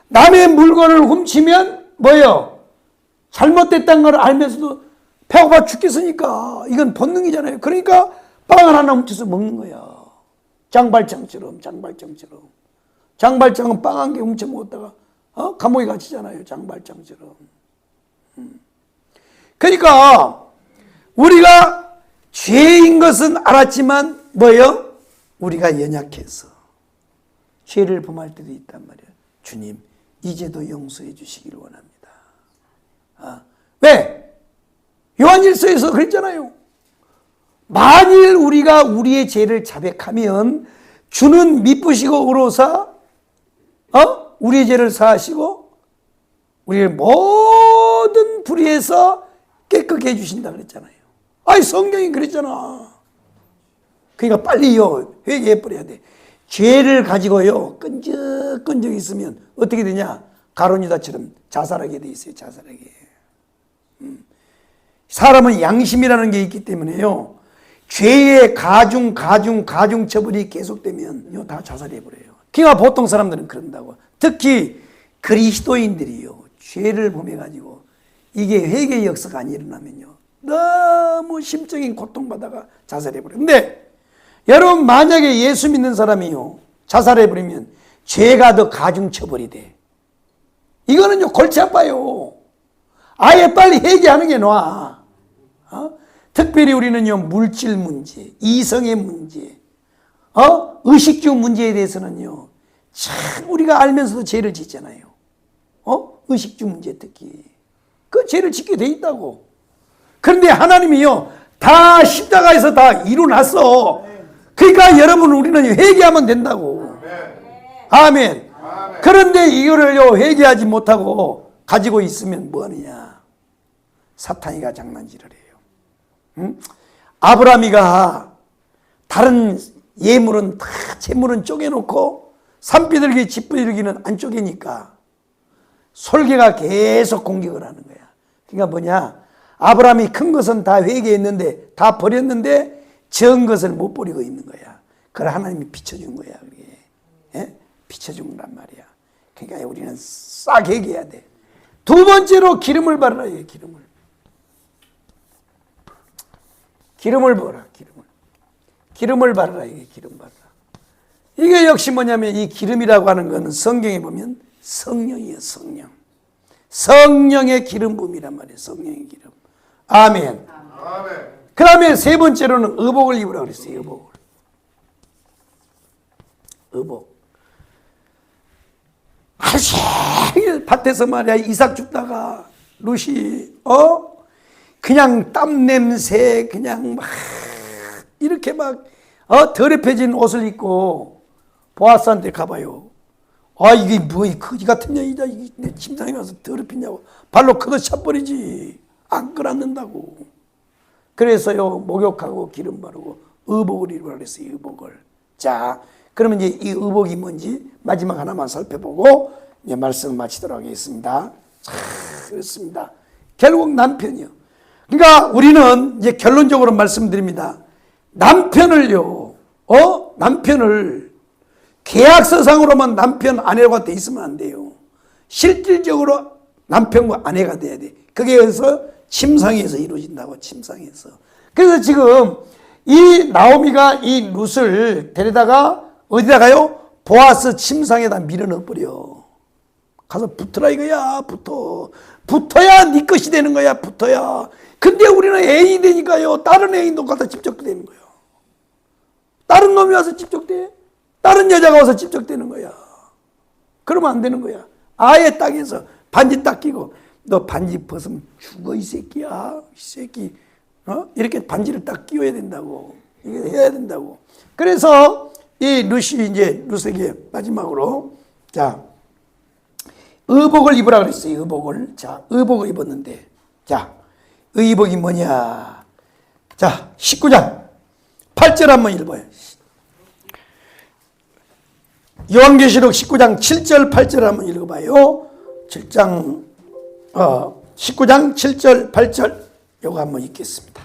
남의 물건을 훔치면 뭐예요? 잘못됐다는 걸 알면서도 배고파 죽겠으니까 이건 본능이잖아요. 그러니까 빵 하나 훔쳐서 먹는 거야. 장발장처럼. 장발장은 빵 한 개 훔쳐 먹었다가 감옥에 갇히잖아요. 장발장처럼. 그러니까 우리가 죄인 것은 알았지만 뭐예요? 우리가 연약해서 죄를 범할 때도 있단 말이에요. 주님, 이제도 용서해 주시기를 원합니다. 왜? 요한일서에서 그랬잖아요. 만일 우리가 우리의 죄를 자백하면 주는 미쁘시고 의로사 우리의 죄를 사하시고 우리를 모든 불의에서 깨끗게 해주신다 그랬잖아요. 아니 성경이 그랬잖아. 그러니까 빨리요 회개해버려야 돼. 죄를 가지고요 끈적끈적 있으면 어떻게 되냐? 가론유다처럼 자살하게 돼 있어요. 자살하게. 사람은 양심이라는 게 있기 때문에요, 죄의 가중 처벌이 계속되면 다 자살해버려요. 그러니까 보통 사람들은 그런다고. 특히 그리스도인들이요 죄를 범해가지고 이게 회개의 역사가 안 일어나면요 너무 심적인 고통받다가 자살해버려요. 근데 여러분 만약에 예수 믿는 사람이요 자살해버리면 죄가 더 가중처벌이 돼. 이거는요 골치 아파요. 아예 빨리 회개하는 게 나아. 특별히 우리는요 물질 문제, 이성의 문제, 의식주 문제에 대해서는요 참 우리가 알면서도 죄를 짓잖아요. 의식주 문제 특히 그 죄를 짓게 돼 있다고. 그런데 하나님이요 다 십자가에서 다 이루어놨어. 그러니까 여러분 우리는 회개하면 된다고. 아멘. 그런데 이거를요 회개하지 못하고 가지고 있으면 뭐하느냐? 사탄이가 장난질을 해요. 응? 아브라함이가 다른 예물은 다 재물은 쪼개놓고 산비둘기 집비둘기는 안 쪼개니까 솔개가 계속 공격을 하는 거야. 그러니까 뭐냐? 아브라함이 큰 것은 다 회개했는데 다 버렸는데 적은 것을 못 버리고 있는 거야. 그걸 하나님이 비춰준 거야. 그게. 예? 비춰준 거란 말이야. 그러니까 우리는 싹 회개해야 돼. 두 번째로 기름을 바르라. 기름을 부어라. 기름을 바르라. 이게 기름 바르라. 이게 역시 뭐냐면 이 기름이라고 하는 거는 성경에 보면 성령이에요. 성령의 기름 부음이란 말이에요. 성령의 기름. 아멘. 그 다음에 세 번째로는 의복을 입으라 그랬어요. 의복. 하루 종일 밭에서 말이야 이삭 줍다가 루시 그냥 땀 냄새 그냥 막 이렇게 막 더럽혀진 옷을 입고 보아스한테 가봐요. 이게 뭐 이 거지 같은 년이다. 내 침상에 가서 더럽히냐고 발로 걷어 차버리지. 안 끌어안는다고. 그래서요 목욕하고 기름 바르고 의복을 입으라 그랬어요. 의복을. 자 그러면 이제 이 의복이 뭔지 마지막 하나만 살펴보고 이제 말씀을 마치도록 하겠습니다. 자 그렇습니다. 결국 남편이요. 그러니까 우리는 이제 결론적으로 말씀드립니다. 남편을 계약서상으로만 남편 아내가 돼 있으면 안 돼요. 실질적으로 남편과 아내가 돼야 돼. 그게 그래서 침상에서 이루어진다고. 침상에서. 그래서 지금 이 나오미가 이 룻을 데려다가 어디다가요? 보아스 침상에다 밀어넣어버려. 가서 붙어라 이거야. 붙어야 네 것이 되는 거야. 붙어야. 근데 우리는 애인이 되니까요 다른 애인도 갖다 집적되는 거예요. 다른 놈이 와서 집적돼. 다른 여자가 와서 집적되는 거야. 그러면 안 되는 거야. 아예 땅에서 반지 딱 끼고 너 반지 벗으면 죽어 이 새끼야. 이 새끼. 이렇게 반지를 딱 끼워야 된다고. 이게 해야 된다고. 그래서 이 룻이 이제 룻에게 마지막으로 자 의복을 입으라 그랬어요. 의복을. 자 의복을 입었는데 자 의복이 뭐냐? 자 19장 8절 한번 읽어봐요. 요한계시록 19장 7절 8절 한번 읽어봐요. 19장 7절 8절 요거 한번 읽겠습니다.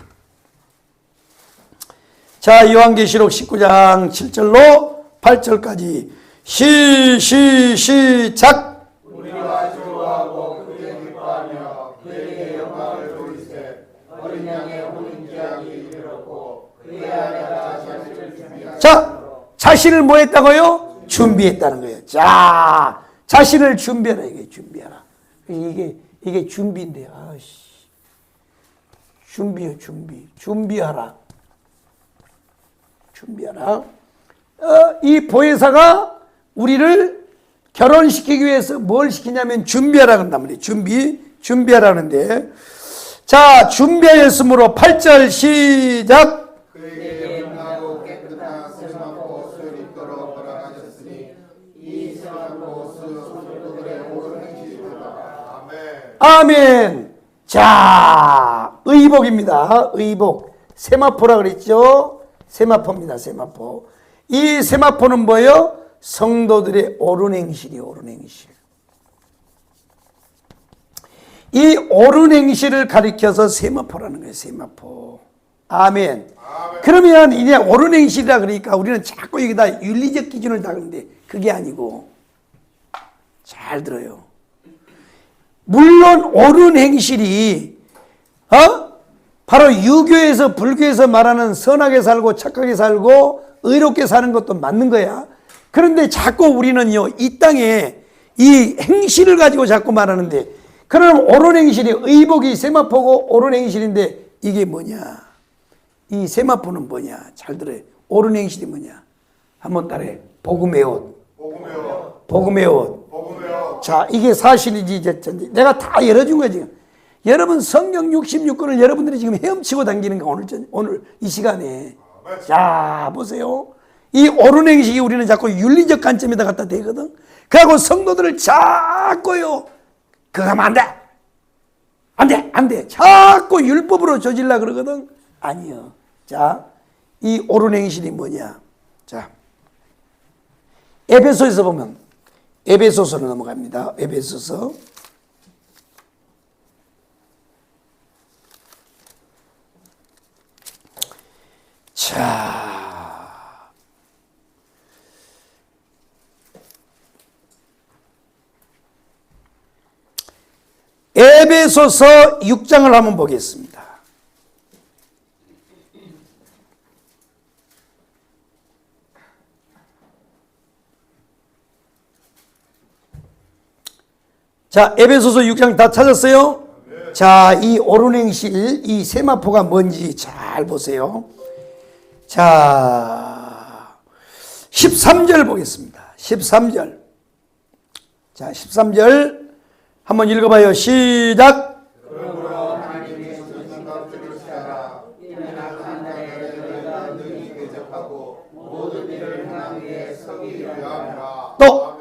자 요한계시록 19장 7절로 8절까지 시작. 우리가 좋아하고 그에 기뻐하며 그에게 영광을 돌리세 어린 양의 혼인기한이 이르렀고 그의 아내가 자신을 준비하였다. 자 자신을 뭐 했다고요? 준비했다는 거예요. 자 자신을 준비하라. 이게 준비하라. 이게 준비인데 준비요. 준비하라. 이 보혜사가 우리를 결혼시키기 위해서 뭘 시키냐면 준비하라 그런단 말이에요. 준비하라는데 자 준비하였으므로 8절 시작. 그에게 영하고 깨끗한 세마포 옷을 입도록 허락하셨으니 이 세마포 옷은 손들의 옳은 행실이로다. 아멘. 아멘. 자 의복입니다. 의복. 세마포라 그랬죠? 세마포입니다. 세마포. 이 세마포는 뭐예요? 성도들의 옳은 행실이에요. 옳은 행실. 이 옳은 행실을 가리켜서 세마포라는 거예요. 세마포. 아멘. 그러면 이제 옳은 행실이라 그러니까 우리는 자꾸 여기다 윤리적 기준을 다루는데 그게 아니고, 잘 들어요. 물론 옳은 행실이 바로 유교에서 불교에서 말하는 선하게 살고 착하게 살고 의롭게 사는 것도 맞는 거야. 그런데 자꾸 우리는요, 이 땅에 이 행실을 가지고 자꾸 말하는데, 그럼 옳은 행실이 의복이 세마포고 옳은 행실인데 이게 뭐냐? 이 세마포는 뭐냐? 잘 들어요. 옳은 행실이 뭐냐? 한번 따라해. 복음의 옷. 복음의 옷. 자, 이게 사실이지. 내가 다 열어준 거야 지금. 여러분 성경 66권을 여러분들이 지금 헤엄치고 다니는 거 오늘 이 시간에. 자, 보세요. 이 옳은 행실이 우리는 자꾸 윤리적 관점에다 갖다 대거든. 그리고 성도들을 자꾸요, 그거 하면 안 돼. 안 돼. 안 돼. 자꾸 율법으로 조질라 그러거든. 아니요. 자, 이 옳은 행실이 뭐냐? 자, 에베소에서 보면, 에베소서로 넘어갑니다. 에베소서. 자, 에베소서 6장을 한번 보겠습니다. 자, 에베소서 6장 다 찾았어요? 네. 자, 이 옳은 행실, 이 세마포가 뭔지 잘 보세요. 자, 13절 보겠습니다. 13절. 자, 13절 한번 읽어봐요. 시작. 그러므로 하나님의 전신갑주를 취하라. 이는 악한 날에 너희가 능히 대적하고 모든 일을 행하기 위해 서기 위함이라. 또.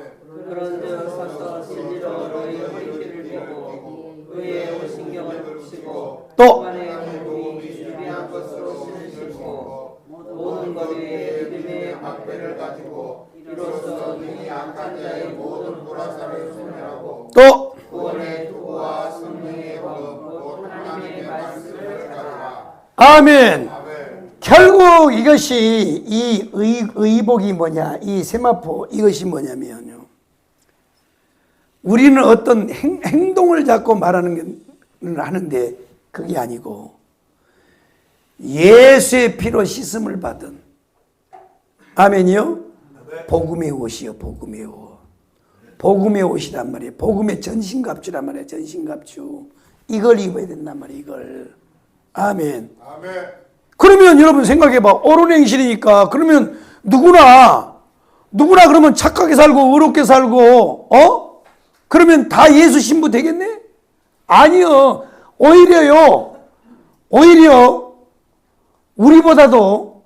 그런즉 서서 진리로 너희 허리띠를 펴고 의에 오신경을 붙이고 또. 만에 복음이 준비한 것으로 신으시고 모든 것 위에 믿음의 막대를 가지고 이로써 능히 악한 자의 모든 불화살을 소멸하고 또. 구원의 도구와 성령의 복음 곧 하나님의 말씀을 가져라. 아멘. 결국 이것이 이 의복이 뭐냐, 이 세마포 이것이 뭐냐면요, 우리는 어떤 행동을 자꾸 말하는 걸 하는데 그게 아니고 예수의 피로 씻음을 받은, 아멘이요? 복음의 옷이요. 복음의 옷. 복음의 옷이란 말이에요. 복음의 전신갑주란 말이에요. 전신갑주. 이걸 입어야 된단 말이에요. 이걸. 아멘. 그러면 여러분 생각해봐. 옳은 행실이니까 그러면 누구나 그러면 착하게 살고 의롭게 살고 그러면 다 예수 신부 되겠네? 아니요. 오히려 우리보다도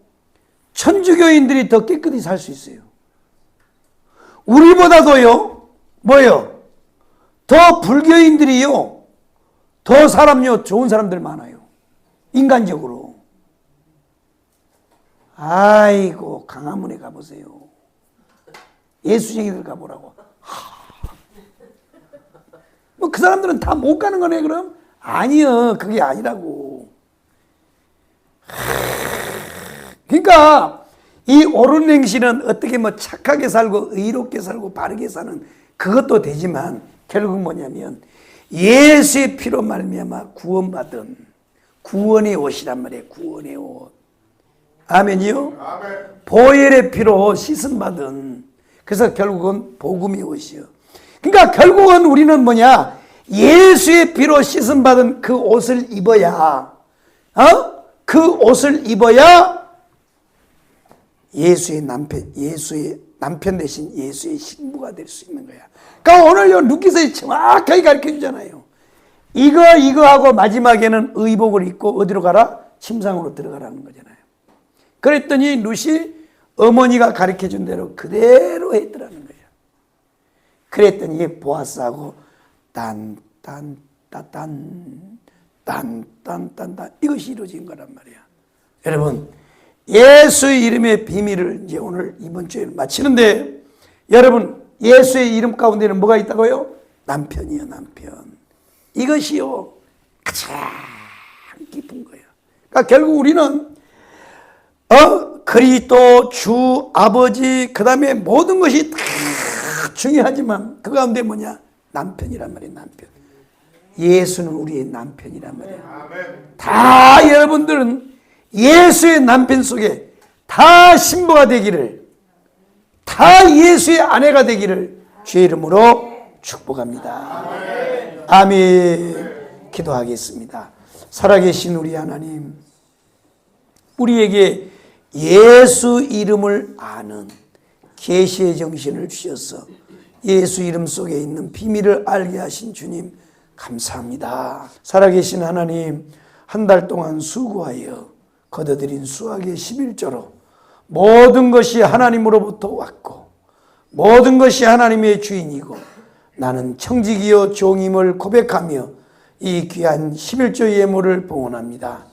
천주교인들이 더 깨끗이 살 수 있어요. 우리보다도요, 뭐요? 더 불교인들이요, 더 사람요, 좋은 사람들 많아요. 인간적으로. 아이고, 강화문에 가보세요. 예수쟁이들 가보라고. 뭐 그 사람들은 다 못 가는 거네, 그럼? 아니요, 그게 아니라고. 그러니까 이 옳은 행실은 어떻게 뭐 착하게 살고 의롭게 살고 바르게 사는 그것도 되지만 결국 뭐냐면 예수의 피로 말미암아 구원받은 구원의 옷이란 말이에요. 구원의 옷. 아멘이요? 아멘. 보혈의 피로 씻음받은, 그래서 결국은 복음의 옷이요. 그러니까 결국은 우리는 뭐냐, 예수의 피로 씻음받은 그 옷을 입어야, 그 옷을 입어야 예수의 남편 대신 예수의 신부가 될 수 있는 거야. 그러니까 오늘 루키서에 정확하게 가르쳐 주잖아요. 이거 하고 마지막에는 의복을 입고 어디로 가라? 침상으로 들어가라는 거잖아요. 그랬더니 룻이 어머니가 가르쳐 준 대로 그대로 했더라는 거예요. 그랬더니 보아스하고 딴딴따딴 이것이 이루어진 거란 말이야. 여러분, 예수의 이름의 비밀을 이제 오늘 이번 주에 마치는데, 여러분, 예수의 이름 가운데는 뭐가 있다고요? 남편이요, 남편. 이것이요, 가장 깊은 거예요. 그러니까 결국 우리는 그리스도, 주, 아버지, 그 다음에 모든 것이 다 중요하지만 그 가운데 뭐냐? 남편이란 말이에요, 남편. 예수는 우리의 남편이란 말이에요. 다 여러분들은 예수의 남편 속에 다 신부가 되기를, 다 예수의 아내가 되기를 주의 이름으로 축복합니다. 아멘. 기도하겠습니다. 살아계신 우리 하나님, 우리에게 예수 이름을 아는 계시의 정신을 주셔서 예수 이름 속에 있는 비밀을 알게 하신 주님 감사합니다. 살아계신 하나님, 한 달 동안 수고하여 거둬들인 수학의 11조로 모든 것이 하나님으로부터 왔고 모든 것이 하나님의 주인이고 나는 청지기요 종임을 고백하며 이 귀한 11조 예물을 봉헌합니다.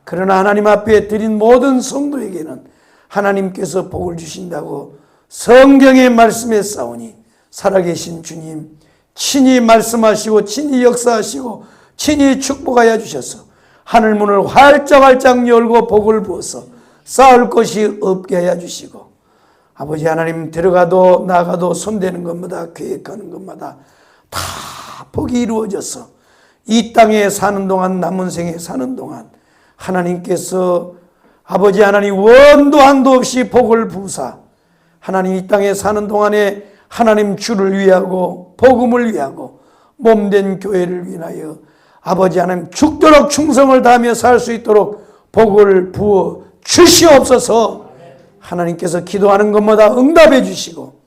그러나 하나님 앞에 드린 모든 성도에게는 하나님께서 복을 주신다고 성경의 말씀에 싸우니 살아계신 주님 친히 말씀하시고 친히 역사하시고 친히 축복하여 주셔서 하늘문을 활짝활짝 열고 복을 부어서 쌓을 것이 없게 하여 주시고 아버지 하나님 들어가도 나가도 손대는 것마다 계획하는 것마다 다 복이 이루어져서 이 땅에 사는 동안 남은 생에 사는 동안 하나님께서 아버지 하나님 원도 한도 없이 복을 부사 하나님 이 땅에 사는 동안에 하나님 주를 위하고 복음을 위하고 몸된 교회를 위하여 아버지 하나님 죽도록 충성을 다하며 살 수 있도록 복을 부어 주시옵소서. 하나님께서 기도하는 것마다 응답해 주시고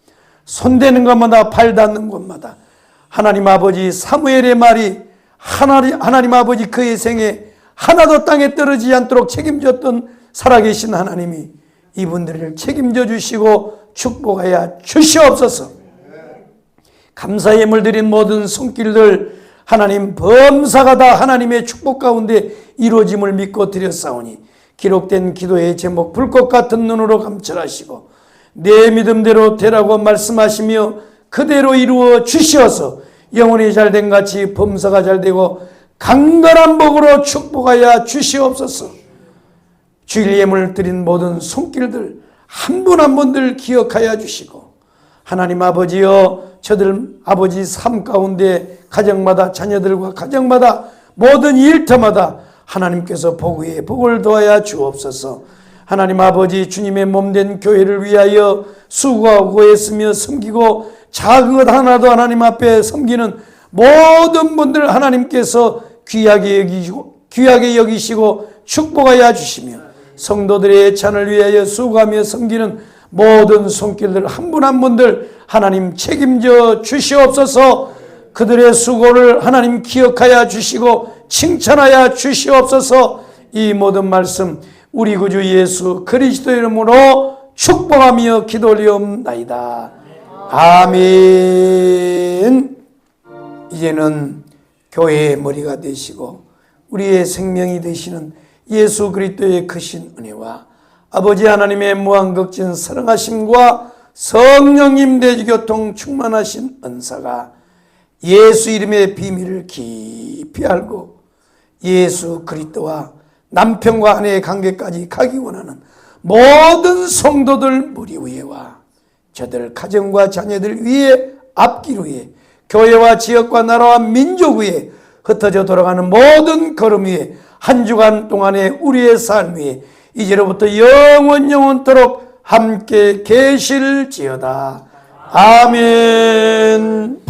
손대는 것마다 발 닿는 것마다 하나님 아버지 사무엘의 말이 하나님 아버지 그의 생에 하나도 땅에 떨어지지 않도록 책임졌던 살아계신 하나님이 이분들을 책임져 주시고 축복하여 주시옵소서. 감사 예물 드린 모든 손길들 하나님 범사가 다 하나님의 축복 가운데 이루어짐을 믿고 드렸사오니 기록된 기도의 제목 불꽃 같은 눈으로 감찰하시고 내 믿음대로 되라고 말씀하시며 그대로 이루어 주시어서 영혼이 잘된 같이 범사가 잘되고 강건한 복으로 축복하여 주시옵소서. 주일 예물 드린 모든 손길들 한 분 한 분들 기억하여 주시고 하나님 아버지여 저들 아버지 삶 가운데 가정마다 자녀들과 가정마다 모든 일터마다 하나님께서 복 위에 복을 더하여 주옵소서. 하나님 아버지 주님의 몸된 교회를 위하여 수고하고 애쓰며 섬기고 작은 것 하나도 하나님 앞에 섬기는 모든 분들 하나님께서 귀하게 여기시고 축복하여 주시며 성도들의 찬을 위하여 수고하며 섬기는 모든 손길들 한 분 한 분들 하나님 책임져 주시옵소서. 그들의 수고를 하나님 기억하여 주시고 칭찬하여 주시옵소서. 이 모든 말씀 우리 구주 예수 그리스도 이름으로 축복하며 기도 올리옵나이다. 아멘. 이제는 교회의 머리가 되시고 우리의 생명이 되시는 예수 그리스도의 크신 은혜와 아버지 하나님의 무한극진 사랑하심과 성령님 대주교통 충만하신 은사가 예수 이름의 비밀을 깊이 알고 예수 그리스도와 남편과 아내의 관계까지 가기 원하는 모든 성도들 무리 위에와 저들 가정과 자녀들 위에 앞길 위에 교회와 지역과 나라와 민족 위에 흩어져 돌아가는 모든 걸음 위에 한 주간 동안의 우리의 삶 위에 이제로부터 영원토록 함께 계실지어다. 아멘.